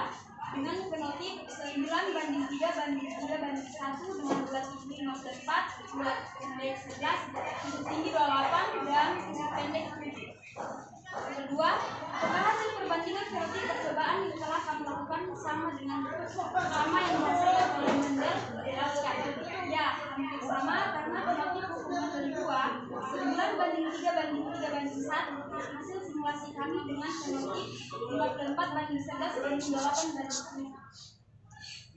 dengan fenotip 9:3:3:1 dengan bulat tinggi 0,4, bulat pendek 11, kisut tinggi 28 dan kisut pendek 7. Kedua, apakah hasil perbandingan fenotip percobaan yang telah kami lakukan sama dengan yang dihasilkan oleh Mendel? Jelaskan. Ya, hampir sama karena fenotip hukum Mendel 2 9:3:3:1 hasil simulasi kami dengan fenotip 54:11:28:7.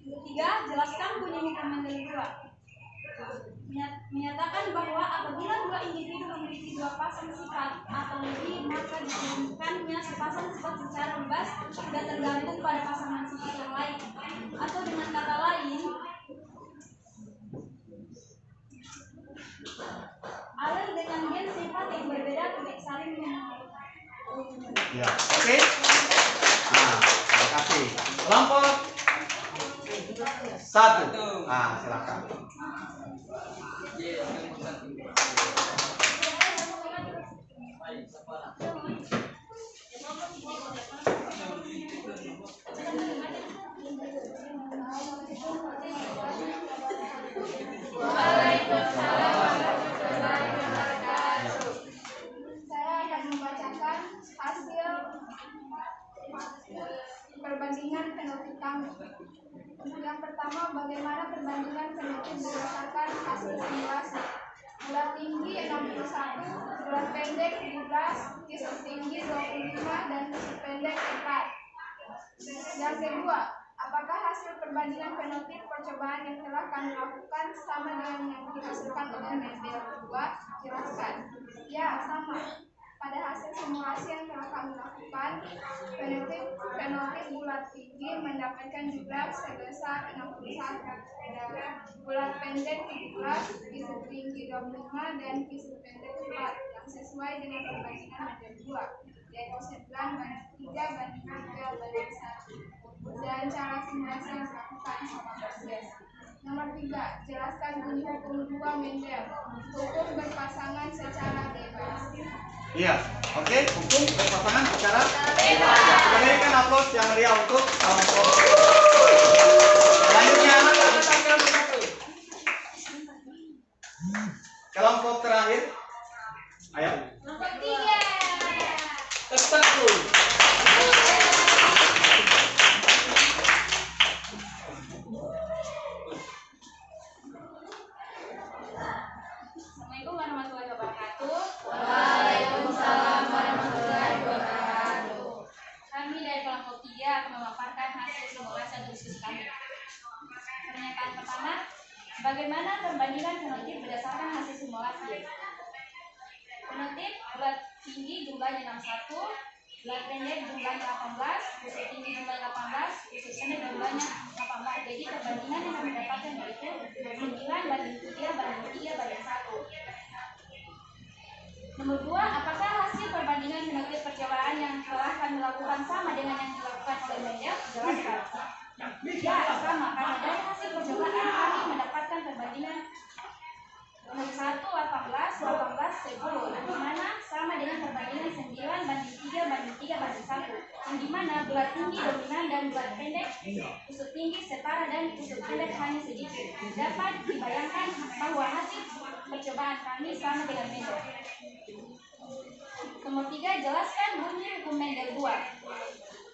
Ketiga, jelaskan bunyi hukum Mendel 2. Menyatakan bahwa apabila dua individu memiliki dua pasang sifat atau lebih, maka diturunkannya sepasang sifat secara bebas, tidak tergantung pada pasangan sifat yang lain. Atau dengan kata lain, alel dengan gen sifat yang berbeda tidak saling mengenali. Ya, oke. Nah, terima kasih. Kelompok 1. Nah, silakan. Saya akan membacakan hasil perbandingan fenotip kami. Yang pertama, bagaimana perbandingan fenotip berdasarkan hasil simulasi. Bulat tinggi 61, bulat pendek 17, kisut tinggi 25 dan kisut pendek 4. Yang kedua, apakah hasil perbandingan fenotip percobaan yang telah kami lakukan sama dengan yang dihasilkan oleh Mendel 2? Jelaskan. Ya, sama. Pada hasil simulasi yang telah kami lakukan, fenotip bulat tinggi mendapatkan jumlah sebesar 61, dan bulat pendek 17, kisut tinggi 25 dan kisut pendek 4 yang sesuai dengan perbandingan Mendel 2, yaitu 9:3:3:1, dan cara simulasi yang dilakukan sama persis. Nomor 3, jelaskan bunyi hukum 2 Mendel, hukum berpasangan secara bebas. Iya, oke. Hukum berpasangan secara bebas. Kita berikan aplaus yang meriah untuk kelompok. Selanjutnya, kelompok terakhir. Ayo. Nomor 3. Assalamualaikum warahmatullahi wabarakatuh. Waalaikumsalam warahmatullahi wabarakatuh. Kami dari kelompok 3 akan memaparkan hasil simulasi atau diskusi kami. Pernyataan pertama, bagaimana perbandingan fenotip berdasarkan hasil simulasi. Fenotip bulat tinggi jumlahnya 61, bulat pendek jumlahnya 18, kisut tinggi jumlahnya 18, kisut pendek jumlahnya 18. sama. Jadi perbandingan yang kami dapatkan yaitu 9:3:3:1. Nomor 2, apakah hasil perbandingan metode percobaan yang telah kami lakukan sama dengan yang dilakukan oleh Mendel? Jelaskan. Ya, sama, karena dari hasil percobaan kami mendapatkan perbandingan nomor 1, 18, 10, yang dimana sama dengan perbandingan 9:3:3:1, yang dimana bulat tinggi dominan dan bulat pendek, kusut tinggi setara dan kusut pendek hanya sedikit. Dapat dibayangkan bahwa hasil percobaan kami sama dengan Mendel. Nomor 3, jelaskan bunyi hukum Mendel 2,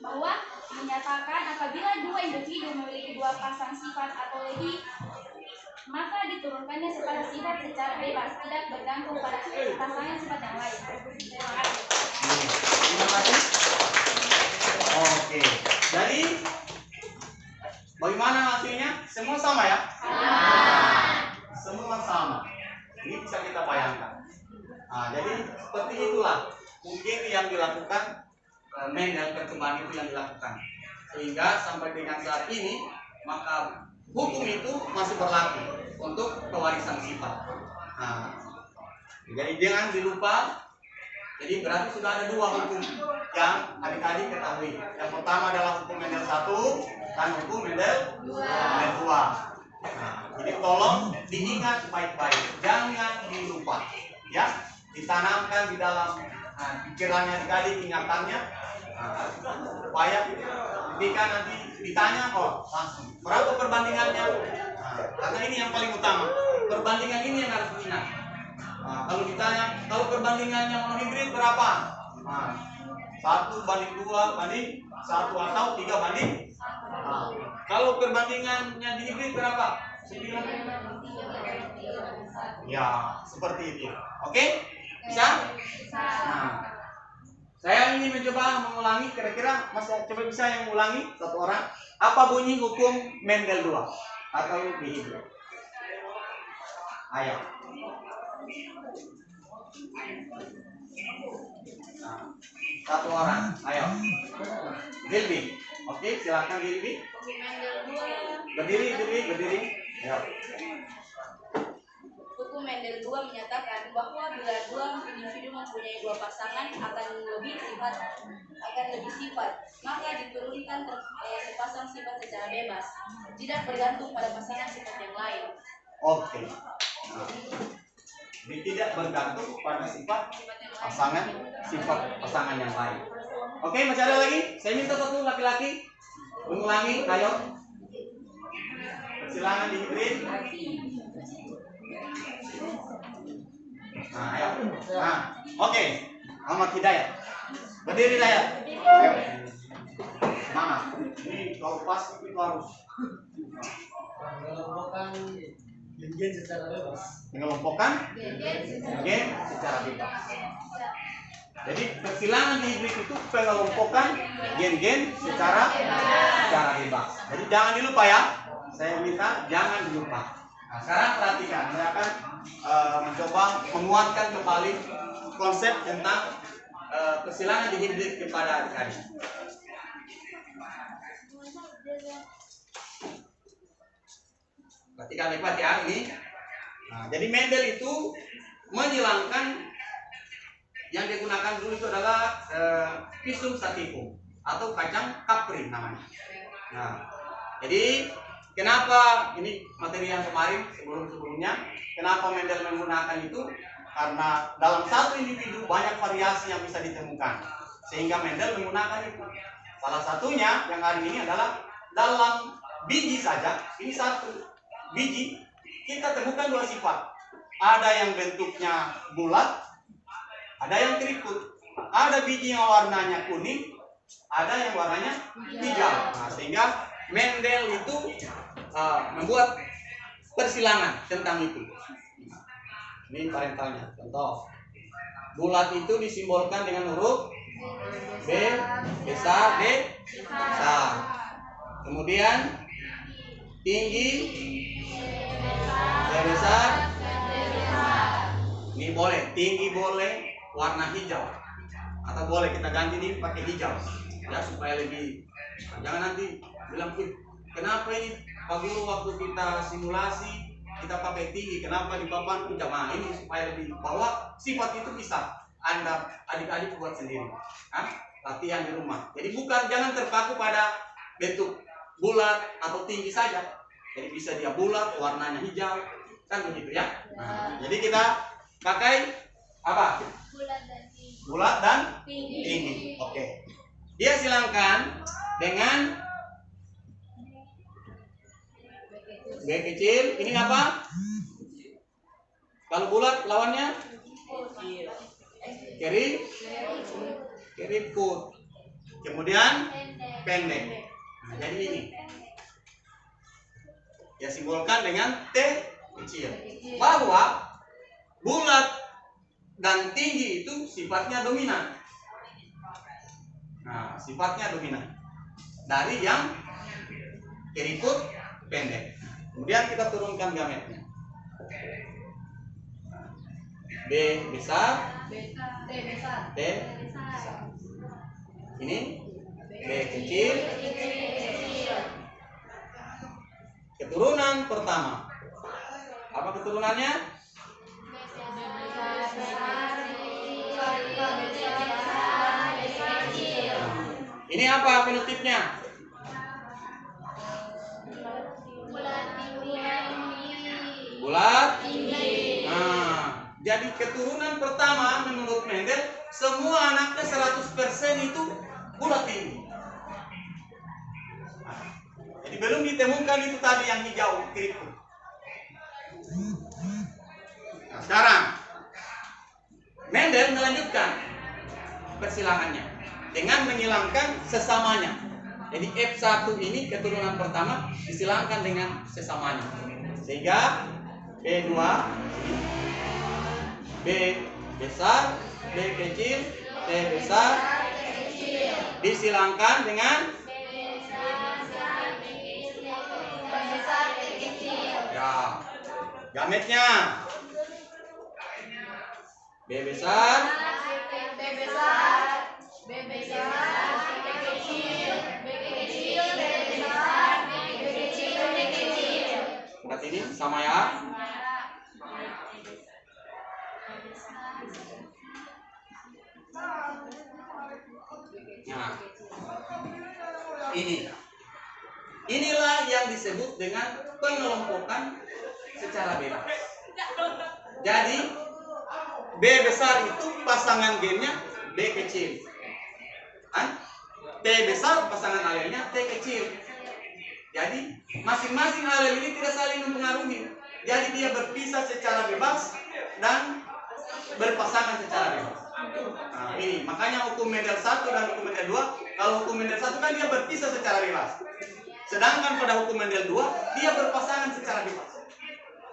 bahwa menyatakan apabila dua individu memiliki dua pasang sifat atau lebih, maka diturunkannya secara sifat secara bebas, tidak bergantung pada pasangan sifat yang lain. Terima kasih. Terima kasih. Oke, jadi bagaimana hasilnya? Semua sama ya? Semua sama. Ini bisa kita bayangkan. Nah, jadi seperti itulah mungkin yang dilakukan Mendel, percobaan itu yang dilakukan, sehingga sampai dengan saat ini maka hukum itu masih berlaku untuk pewarisan sifat. Nah, jadi jangan dilupa. Jadi berarti sudah ada dua hukum yang adik-adik ketahui. Yang pertama adalah hukum Mendel 1 dan hukum Mendel 2. Nah, jadi tolong diingat baik-baik, jangan dilupa, ya, ditanamkan di dalam pikirannya adik-adik, ingatannya, supaya ketika nanti ditanya, oh langsung berapa perbandingannya. Karena ini yang paling utama, perbandingan ini yang harus diingat. Kalau ditanya, kalau perbandingannya monohibrid berapa? 1:2:1 atau 3:1. Kalau perbandingannya dihibrid berapa? 9. Ya, seperti itu. Oke? Bisa? Nah, saya ingin mencoba mengulangi, kira-kira masih coba bisa yang mengulangi satu orang. Apa bunyi hukum Mendel 2 atau dihibrid? Ayo. Nah, satu orang, ayo. Gilby. Oke, silakan Gilby. Berdiri. Ayo. Hukum Mendel 2 menyatakan bahwa bila dua individu mempunyai dua pasangan akan lebih sifat, maka diturunkan sepasang sifat secara bebas, tidak bergantung pada pasangan sifat yang lain. Oke. Nah, jadi tidak bergantung pada sifat pasangan yang lain. Oke, masih ada lagi? Saya minta satu laki-laki mengulangi, ayo. Silakan dihibrid. Nah, ayo. Nah, oke. Ahmad Hidayat. Berdiri Hidayat. Ayo. Semangat. Ini kalau pas itu harus mengelompokkan gen secara bebas. Jadi persilangan dihibrid itu pengelompokan gen-gen secara bebas. Jadi jangan dilupa ya. Saya minta jangan dilupa. Nah, sekarang perhatikan, saya akan mencoba menguatkan kembali konsep tentang persilangan dihibrid kepada adik-adik. Perhatikan baik-baik ya ini. Nah, jadi Mendel itu menghilangkan yang digunakan dulu itu adalah Pisum sativum atau kacang kapri namanya. Nah, jadi kenapa ini materi yang kemarin sebelumnya, kenapa Mendel menggunakan itu? Karena dalam satu individu banyak variasi yang bisa ditemukan, sehingga Mendel menggunakan itu. Salah satunya yang hari ini adalah dalam biji saja. Ini satu biji kita temukan dua sifat. Ada yang bentuknya bulat, ada yang keriput. Ada biji yang warnanya kuning, ada yang warnanya hijau. Nah, sehingga Mendel itu membuat persilangan tentang itu. Ini parentalnya. Contoh, bulat itu disimbolkan dengan huruf B besar, D besar. Kemudian tinggi C besar. Ini boleh, tinggi boleh warna hijau, atau boleh kita ganti nih pakai hijau, ya supaya lebih, jangan nanti bilang kenapa ini Pak Guru waktu kita simulasi kita pakai tinggi, kenapa di papan jamaah ini supaya lebih bahwa sifat itu bisa Anda adik-adik buat sendiri. Hah? Latihan di rumah. Jadi bukan, jangan terpaku pada bentuk bulat atau tinggi saja. Jadi bisa dia bulat, warnanya hijau, kan begitu ya. Nah, jadi kita pakai apa? Bulat dan tinggi. Oke. Dia silangkan dengan B kecil. Ini apa? Kalau bulat lawannya keriput. Kemudian pendek. Nah, jadi ini. Ya simbolkan dengan T kecil. Bahwa bulat dan tinggi itu sifatnya dominan. Nah, sifatnya dominan. Dari yang keriput pendek. Kemudian kita turunkan gametnya. B besar, T besar. Ini B kecil. Keturunan pertama. Apa keturunannya? Ini apa fenotipnya? Bulat tinggi. Nah, jadi keturunan pertama menurut Mendel semua anaknya 100% itu bulat tinggi. Nah, jadi belum ditemukan itu tadi yang hijau keriput. Nah, sekarang Mendel melanjutkan persilangannya dengan menghilangkan sesamanya. Jadi F1 ini keturunan pertama disilangkan dengan sesamanya. Sehingga B2 B besar, B kecil, T besar disilangkan dengan ya gametnya B besar, berarti ini sama ya. Nah, inilah yang disebut dengan pengelompokan secara bebas. Jadi B besar itu pasangan gennya B kecil, T besar pasangan alelnya T kecil. Jadi masing-masing alel ini tidak saling mempengaruhi. Jadi dia berpisah secara bebas dan berpasangan secara bebas. Nah, ini makanya hukum Mendel 1 dan hukum Mendel 2. Kalau hukum Mendel 1 kan dia berpisah secara bebas. Sedangkan pada hukum Mendel 2 dia berpasangan secara bebas.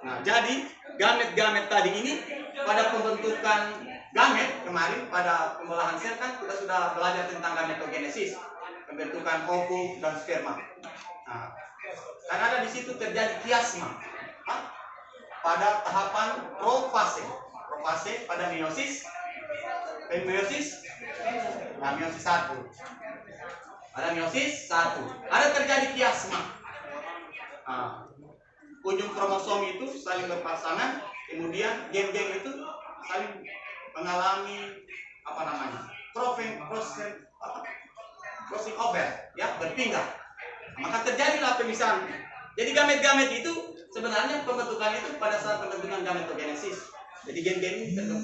Nah, jadi gamet-gamet tadi ini pada pembentukan gamet kemarin pada pembelahan sel kan kita sudah belajar tentang gametogenesis, pembentukan ovum dan sperma. Nah, karena ada di situ terjadi kiasma pada tahapan profase. Profase pada meiosis, meiosis, nah meiosis 1. Pada meiosis 1 ada terjadi kiasma. Nah, ujung kromosom itu saling berpasangan, kemudian gen-gen itu saling mengalami apa namanya? Crossing over, ya, berpindah. Maka terjadilah pemisahan. Jadi gamet-gamet itu sebenarnya pembentukan itu pada saat pembentukan gametogenesis. Jadi gen-gen ini terbentuk.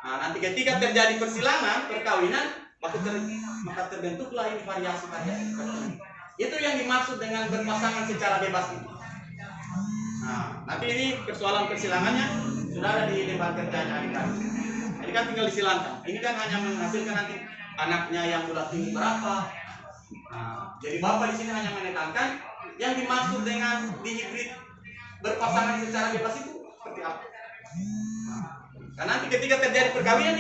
Nah, nanti ketika terjadi persilangan, perkawinan, maka terbentuklah ini variasi-variasi. Itu yang dimaksud dengan berpasangan secara bebas itu. Nah, nanti ini persoalan persilangannya sudah ada di lembar kerjanya adik-adik. Jadi kan tinggal disilangkan. Ini kan hanya menghasilkan nanti anaknya yang bulat tinggi berapa. Nah, jadi Bapak di sini hanya menekankan yang dimaksud dengan dihibrid berpasangan secara bebas itu seperti apa. Nah, nanti ketika terjadi perkawinan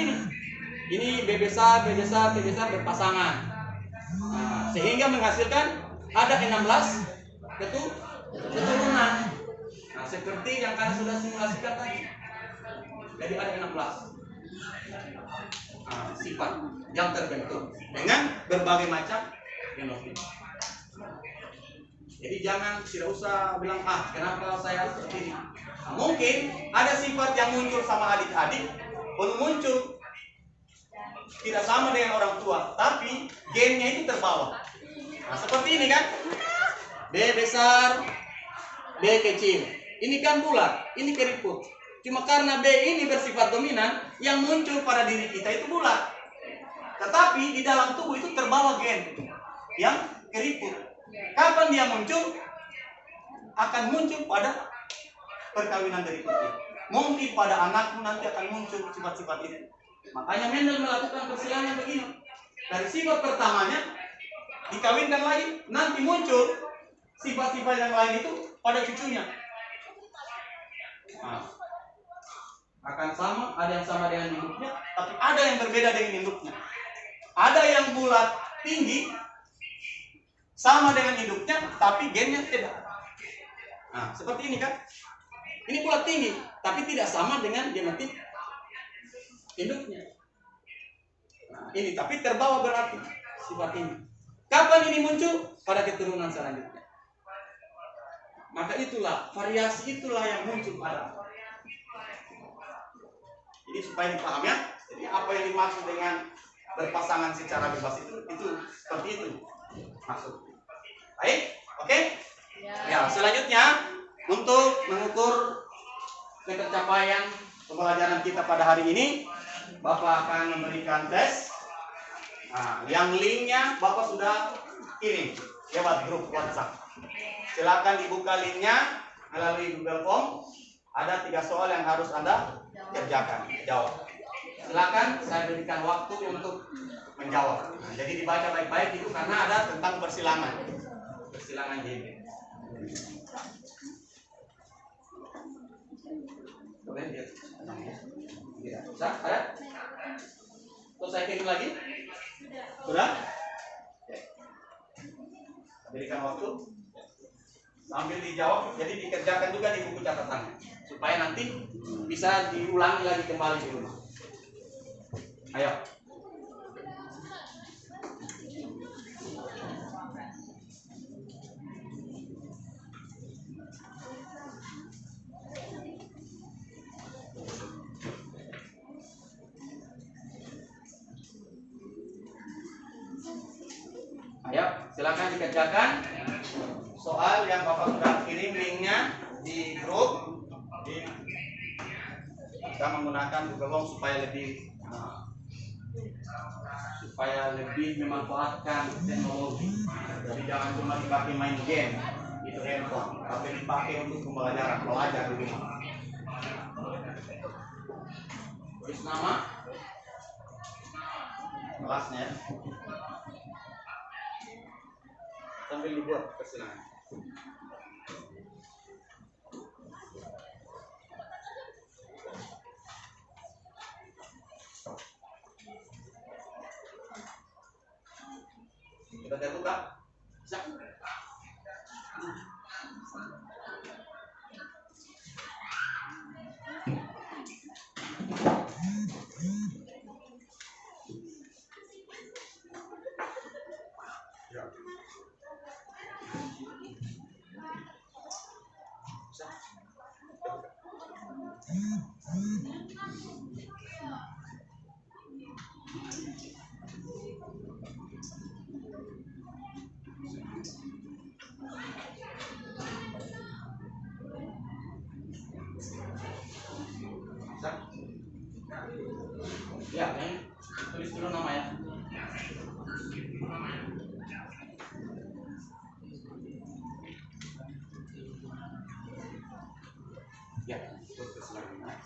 ini B besar, B besar, B besar berpasangan. Nah, sehingga menghasilkan ada 16 keturunan. Nah, seperti yang kalian sudah simulasikan tadi. Jadi ada 16 sifat yang terbentuk dengan berbagai macam fenotip. Jadi jangan, tidak usah bilang, kenapa saya seperti ini. Nah, mungkin ada sifat yang muncul sama adik-adik, belum muncul, tidak sama dengan orang tua, tapi gennya itu terbawa. Nah, seperti ini kan, B besar, B kecil. Ini kan bulat, ini keriput. Cuma karena B ini bersifat dominan, yang muncul pada diri kita itu bulat. Tetapi di dalam tubuh itu terbawa gen yang keriput. Kapan dia muncul? Akan muncul pada perkawinan berikutnya. Mungkin pada anakmu nanti akan muncul sifat-sifat itu. Makanya Mendel melakukan persilangan begini. Dari sifat pertamanya dikawinkan lagi, nanti muncul sifat-sifat yang lain itu pada cucunya. Nah, akan sama, ada yang sama dengan induknya, tapi ada yang berbeda dengan induknya. Ada yang bulat tinggi sama dengan induknya, tapi gennya tidak. Nah, seperti ini kan? Ini bulat tinggi, tapi tidak sama dengan genetik induknya. Nah, ini tapi terbawa berarti sifat ini. Kapan ini muncul? Pada keturunan selanjutnya. Maka itulah, variasi itulah yang muncul pada. Jadi supaya dipahami ya, jadi apa yang dimaksud dengan berpasangan secara bebas itu seperti itu maksud. Baik, oke? Ya, selanjutnya untuk mengukur pencapaian pembelajaran kita pada hari ini, Bapak akan memberikan tes. Nah, yang linknya Bapak sudah kirim lewat grup WhatsApp. Silakan dibuka linknya melalui Google Form. Ada 3 soal yang harus Anda kerjakan, jawab. Silakan, saya berikan waktu untuk menjawab. Nah, jadi dibaca baik-baik itu karena ada tentang persilangan. Persilangan JB. Bisa? Ada? Terus saya kirim lagi? Sudah? Oke. Berikan waktu. Sambil dijawab, jadi dikerjakan juga di buku catatan. Supaya nanti bisa diulangi lagi kembali di rumah. Ayo. Ayo, silakan dikerjakan soal yang Bapak sudah kirim linknya di grup. Kita menggunakan Google Form supaya lebih memanfaatkan teknologi. Jadi jangan cuma dipakai main game, itu handphone, tapi dipakai untuk pembelajaran, belajar di rumah. Tulis nama, kelasnya, sambil dibuat persilangan. Kita terbuka. Bisa. Ya. Bisa. Ya, ini tulis dulu nama ya. Ya, terus persilangan.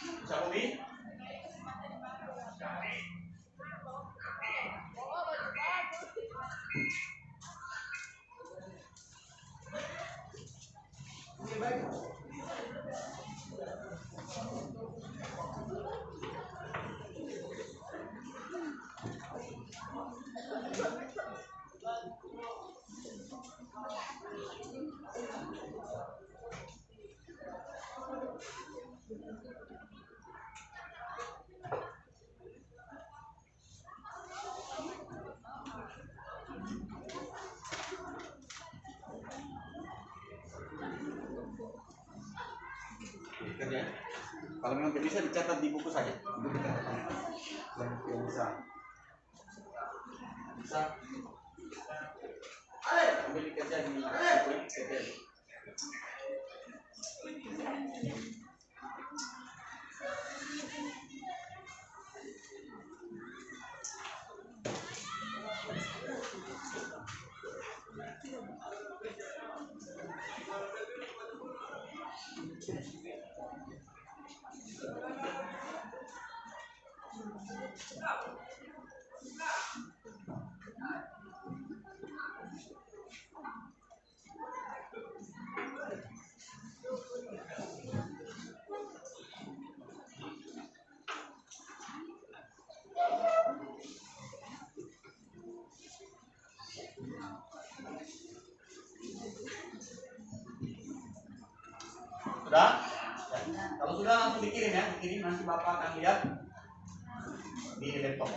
Bisa Bobby? Oke, baik. kerja. Kalau memang tidak bisa dicatat di buku saja. Itu kita yang bisa. Bisa. Ambil kerja di buku kerja. Sudah? Kalau sudah langsung dikirim ya, dikirim nanti Bapak akan lihat di laptop.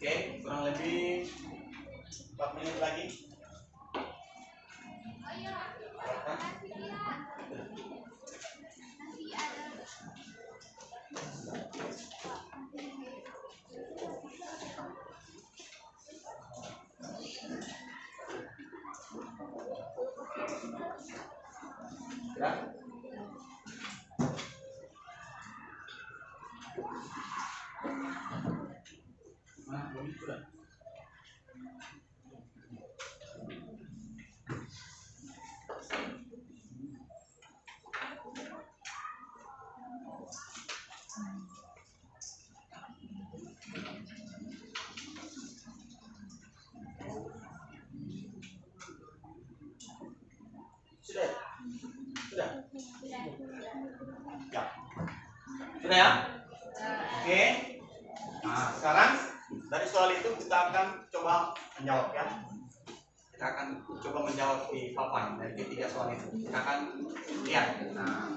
Oke, kurang lebih 4 menit lagi. Ya. Nah, belum sudah. Sudah. Sudah. Ya. Sudah ya? Oke. Nah, sekarang dari soal itu kita akan coba menjawab ya. Kita akan coba menjawab di papan dari ketiga soal itu. Kita akan lihat. Nah,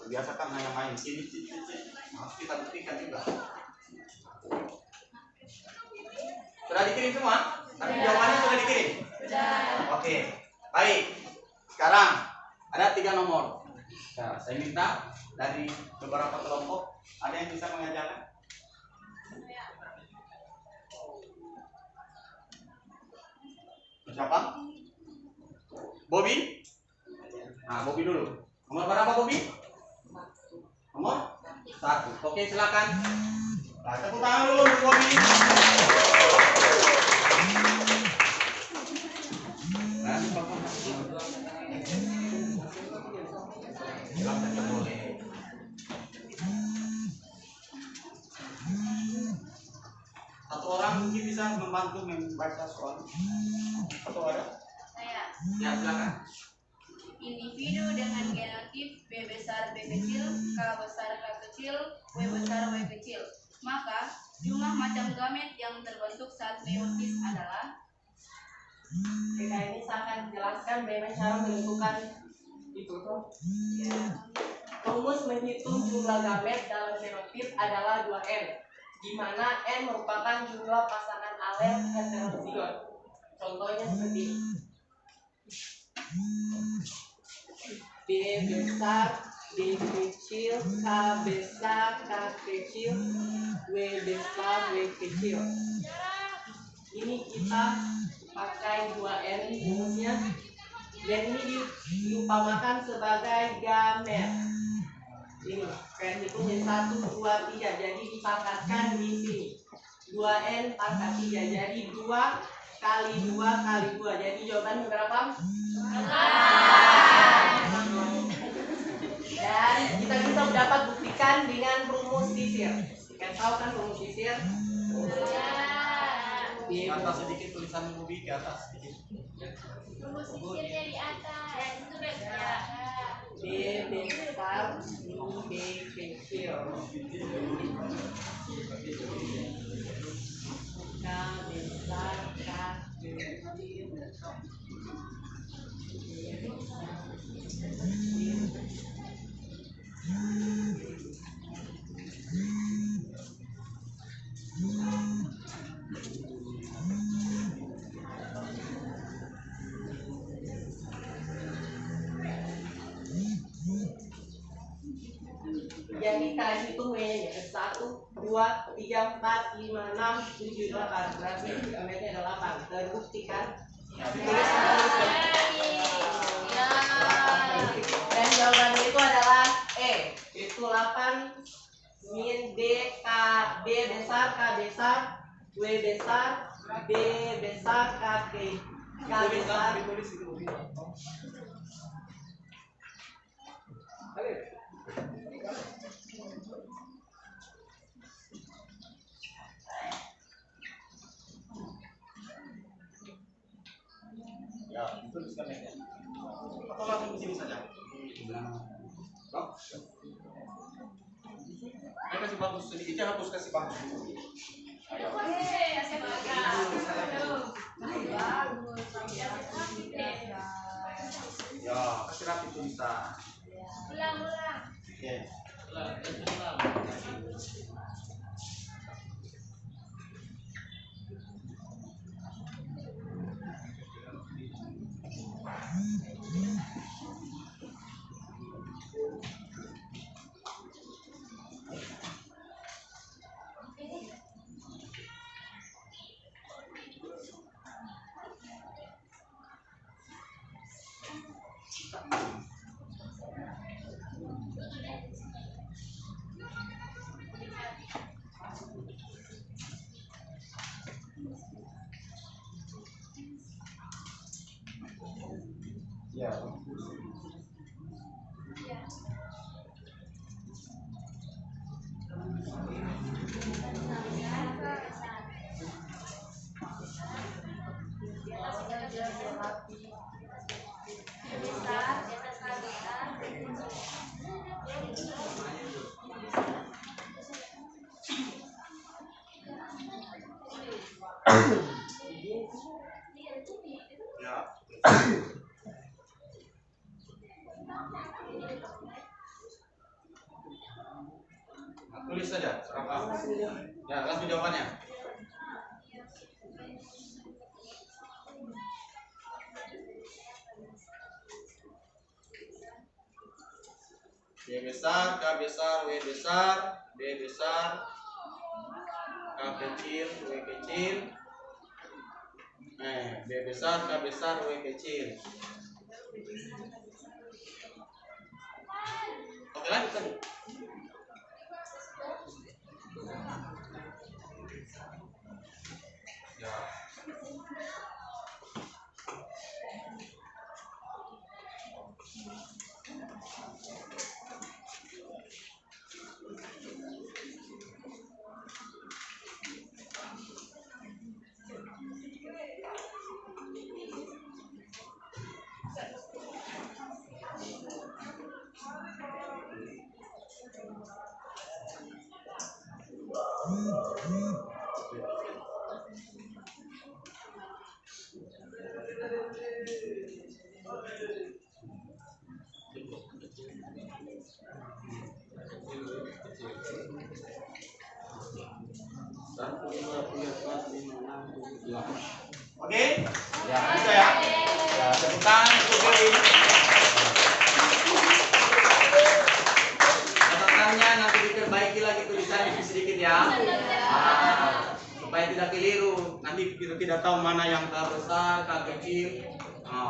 biasa kan hanya main sini, harus kita buktikan juga. Sudah dikirim semua? Tapi jawabannya sudah dikirim? Sudah. Oke, baik. Sekarang ada 3 nomor. Nah, saya minta dari beberapa kelompok ada yang bisa mengajarkan? Siapa? Bobby? Nah, Bobby dulu. Nomor berapa Bobby? Nomor 1. Oke, silakan. Nah, tepuk tangan dulu untuk Bobby. Nah, silakan ya, boleh. Satu orang mungkin bisa membantu membaca soal. Atau ada? Saya. Ya, silakan. Individu dengan genotipe B besar B kecil, K besar K kecil, W besar W kecil. Maka jumlah macam gamet yang terbentuk saat meiosis adalah. Jika ini saya akan jelaskan bagaimana cara menentukan itu tuh. Ya. Rumus menghitung jumlah gamet dalam genotip adalah 2N, di mana N merupakan jumlah pasangan alel heterozigot. Contohnya seperti ini. B besar, B kecil, K besar, K kecil, W besar, W kecil. Ini kita pakai 2N rumusnya, dan ini diumpamakan sebagai gamet. Ini perhitungnya 1, 2, 3, jadi dipangkatkan di sini 2N pangkat 3, jadi 2 kali 2 kali 2, jadi jawabannya berapa? Dan kita bisa dapat buktikan dengan rumus sisir. Kalian tahu kan rumus sisir? Ke atas sedikit tulisan Bobby, ke atas sedikit. Rumus sisirnya di atas. Ya, itu ya. B besar B kecil. K besar K kecil. Jadi kita hitung W-nya 1, 2, 3, 4, 5, 6, 7, 8. Berarti gametnya ada 8. Terbuktikan. Dan jawabannya itu adalah E. Itu 8 min D K D besar K besar W besar B besar K besar. Ya, dituliskan ya. Atau langsung ke sini saja. Bang. Saya kasih bagus sedikitnya, hapus kasih bagus. Ayo. Ya, kasih rapi tulisan. Ulang. Oke. Ya. Ya. Tulis saja berapa. Ya, langsung jawabannya. B besar, K besar, W besar, B besar, K kecil, W kecil. B besar, K besar, W kecil. Oke, lanjut tadi. Ya. Oke? Ya, bisa ya. Ya, tepukan untuk Kevin. Catatannya nanti diperbaiki lagi tulisannya sedikit ya. Supaya tidak keliru. Nanti kita tidak tahu mana yang K besar, K kecil,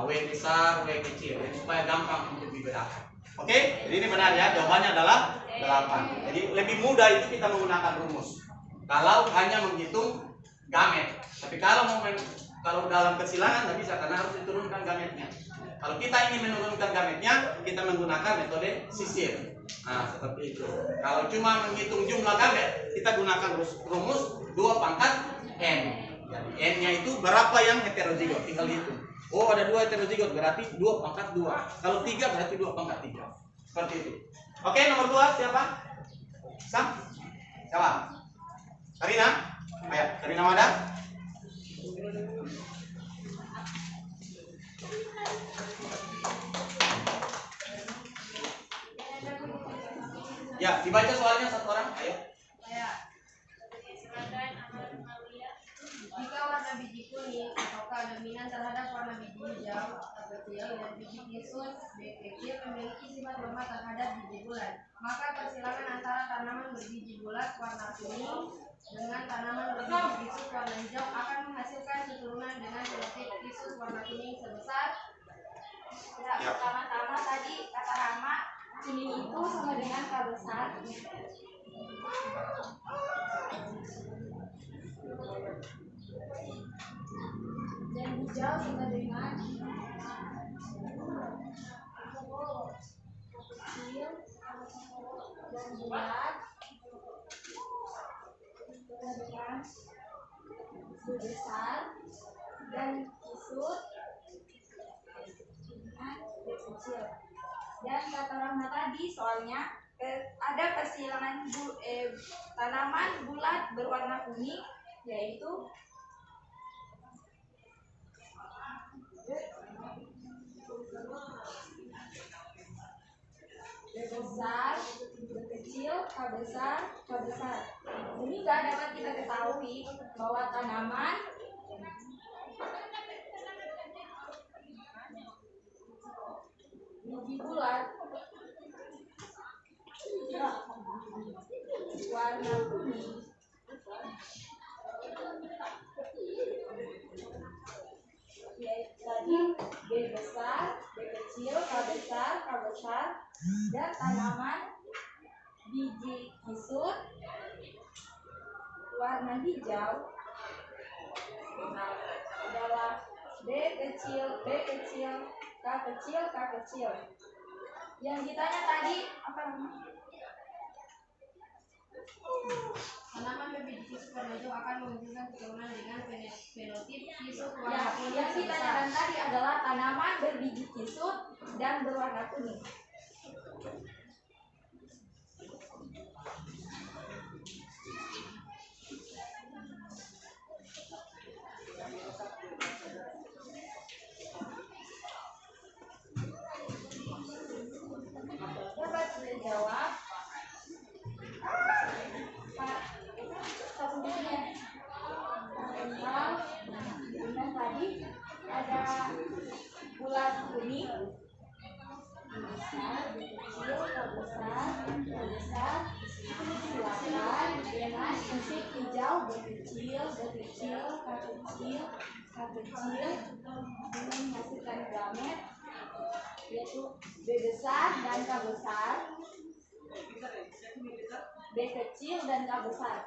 W besar, W kecil. Jadi supaya gampang untuk dibedakan. Oke? Jadi ini benar ya. Jawabannya adalah 8. Jadi lebih mudah itu kita menggunakan rumus. Kalau hanya menghitung gamet. Tapi kalau dalam kesilangan nggak bisa karena harus diturunkan gametnya. Kalau kita ingin menurunkan gametnya, kita menggunakan metode sisir. Nah, seperti itu. Kalau cuma menghitung jumlah gamet, kita gunakan rumus 2 pangkat N. Jadi N-nya itu berapa yang heterozigot, tinggal hitung. Oh, ada 2 heterozigot, berarti 2 pangkat 2. Kalau 3 berarti 2 pangkat 3. Seperti itu. Oke, nomor 2 siapa? Sam? Siapa? Karina? Ayo, Karina Mada. Ya, dibaca soalnya satu orang. Ayo. Jika warna biji kuning ataukah dominan terhadap warna biji hijau kecil dan biji kisut kecil memiliki sifat lemah terhadap biji bulat, maka persilangan antara tanaman berbiji bulat warna kuning dengan tanaman berbiji kisut warna hijau akan menghasilkan keturunan dengan fenotip kisut warna kuning sebesar. Ya, pertama-tama tadi kata Rama, kuning itu sama dengan K besar. Dan hijau sama dengan kecil dan bulat dengan besar dan kisut dengan kecil. Dan kata Rahma tadi soalnya ada persilangan tanaman bulat berwarna kuning, yaitu B besar, B kecil, K besar, K besar. Sehingga dapat kita ketahui bahwa tanaman biji bulat warna kuning yaitu tadi B besar, B kecil, K besar, K besar, dan tanaman biji kisut warna hijau adalah B kecil, B kecil, K kecil, K kecil. Yang ditanya tadi apa namanya? Tanaman berbiji kisut warna hijau akan menghasilkan keturunan dengan fenotip kisut warna Yang kuning sebesar. ditanyakan tadi adalah tanaman berbiji kisut dan berwarna kuning. Dapat dijawab satunya. Dengan tadi ada bulat kuning besar, kecil, besar, besar, silakan dengan sisik hijau berkecil, berkecil, kecil, kecil, dengan menghasilkan gamet yaitu B besar dan K besar, B kecil dan K besar.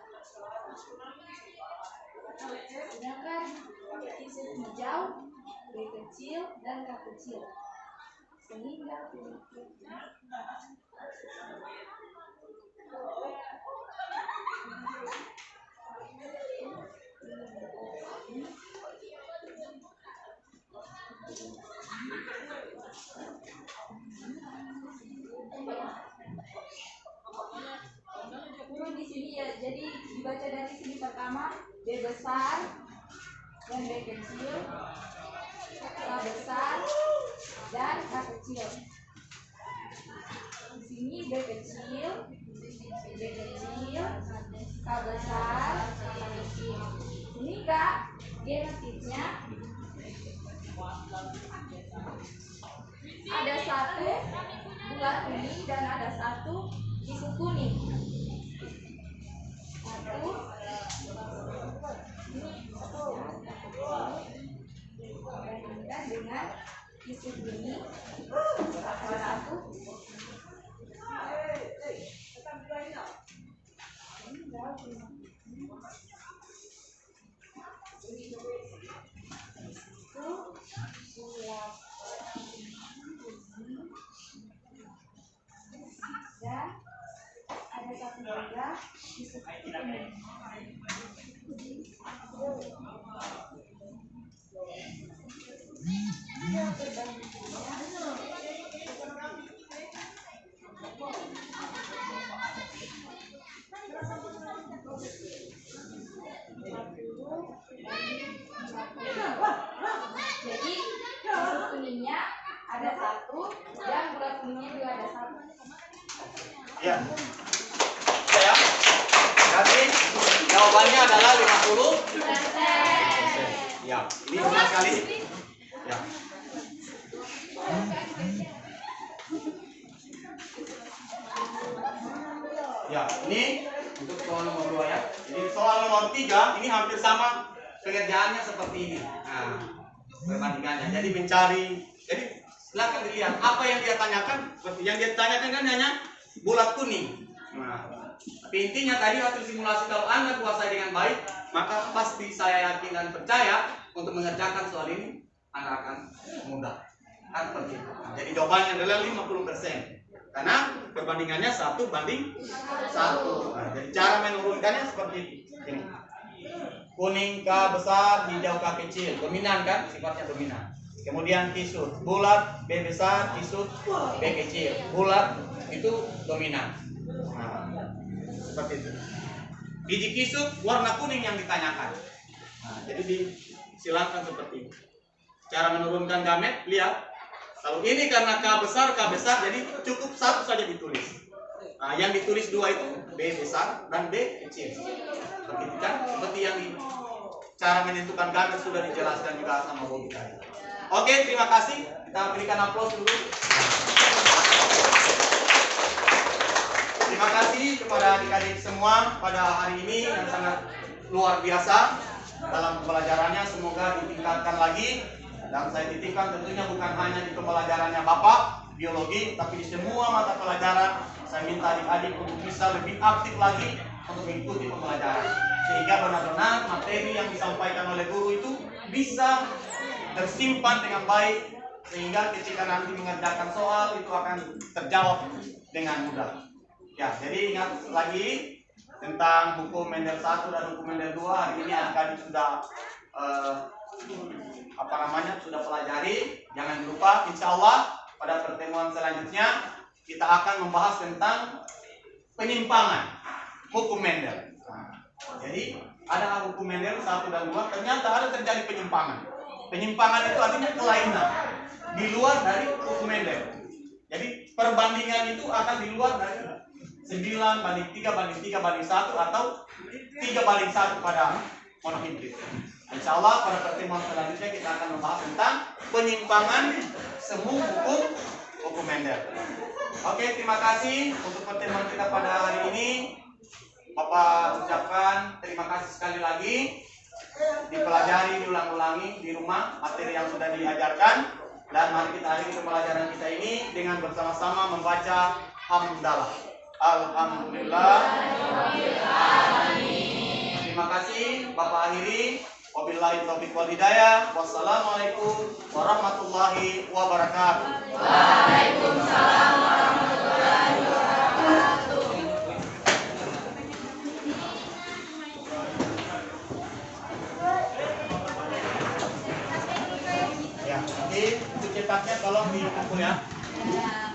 Sedangkan sisik hijau B kecil dan K kecil. Sehingga turun di sini ya, jadi dibaca dari sini pertama B besar dan B kecil, K besar dan K kecil. Di sini B kecil, B kecil, K besar, K kecil. Sehingga genotipnya ada satu bulat kuning dan ada satu kisut kuning. Satu dibandingkan dengan kisut kuning ada satu. Dan ada satu juga kisut kuning. jawabannya adalah 50%. Ya, ini benar sekali. Ya. Ya, ini untuk soal nomor 2 ya. Jadi soal nomor 3 ini hampir sama pengerjaannya seperti ini. Nah, perbandingannya. Jadi jadi silakan dilihat apa yang dia tanyakan. Seperti yang dia tanyakan kan hanya bulat kuning. Nah, tapi intinya tadi hasil simulasi kalau Anda kuasai dengan baik, maka pasti saya yakin dan percaya untuk mengerjakan soal ini Anda akan mudah. Kan seperti itu. Nah, jadi jawabannya adalah 50%. Karena perbandingannya 1:1. Nah, jadi cara menurunkannya seperti ini. Kuning K besar, hijau K kecil. Dominan kan? Sifatnya dominan. Kemudian kisut. Bulat B besar, kisut B kecil. Bulat itu dominan. Nah, seperti itu. Biji kisut warna kuning yang ditanyakan. Nah, jadi silakan seperti ini. Cara menurunkan gamet, lihat. Kalau ini karena K besar, jadi cukup satu saja ditulis. Nah, yang ditulis 2 itu B besar dan B kecil. Begitu kan? Seperti yang cara menentukan gamet sudah dijelaskan juga sama Bobi tadi. Oke, terima kasih. Kita berikan aplaus dulu. Terima kasih kepada adik-adik semua pada hari ini yang sangat luar biasa dalam pembelajarannya. Semoga ditingkatkan lagi. Dan saya titipkan tentunya bukan hanya di pembelajarannya Bapak, biologi, tapi di semua mata pelajaran. Saya minta adik-adik untuk bisa lebih aktif lagi untuk mengikuti pembelajaran. Sehingga benar-benar materi yang disampaikan oleh guru itu bisa tersimpan dengan baik. Sehingga ketika nanti mengerjakan soal itu akan terjawab dengan mudah. Ya, jadi ingat lagi tentang hukum Mendel 1 dan hukum Mendel 2. Hari ini adik-adik sudah sudah pelajari. Jangan lupa insya Allah pada pertemuan selanjutnya kita akan membahas tentang penyimpangan hukum Mendel. Nah, jadi ada hukum Mendel 1 dan 2, ternyata ada terjadi penyimpangan. Penyimpangan itu artinya kelainan di luar dari hukum Mendel. Jadi perbandingan itu akan di luar dari 9:3:3:1 atau 3:1 pada monohibrid. Insya Allah pada pertemuan selanjutnya kita akan membahas tentang penyimpangan semu hukum Mendel. Oke, terima kasih untuk pertemuan kita pada hari ini. Bapak ucapkan terima kasih sekali lagi. Dipelajari, diulang-ulangi di rumah materi yang sudah diajarkan. Dan mari kita akhiri pembelajaran kita ini dengan bersama-sama membaca hamdalah. Alhamdulillah. Terima kasih Bapak akhiri. Wabillahi taufiq wal hidayah. Wassalamualaikum warahmatullahi wabarakatuh. Waalaikumsalam warahmatullahi wabarakatuh. Ya, nanti untuk cetaknya tolong dikumpul ya. Ya.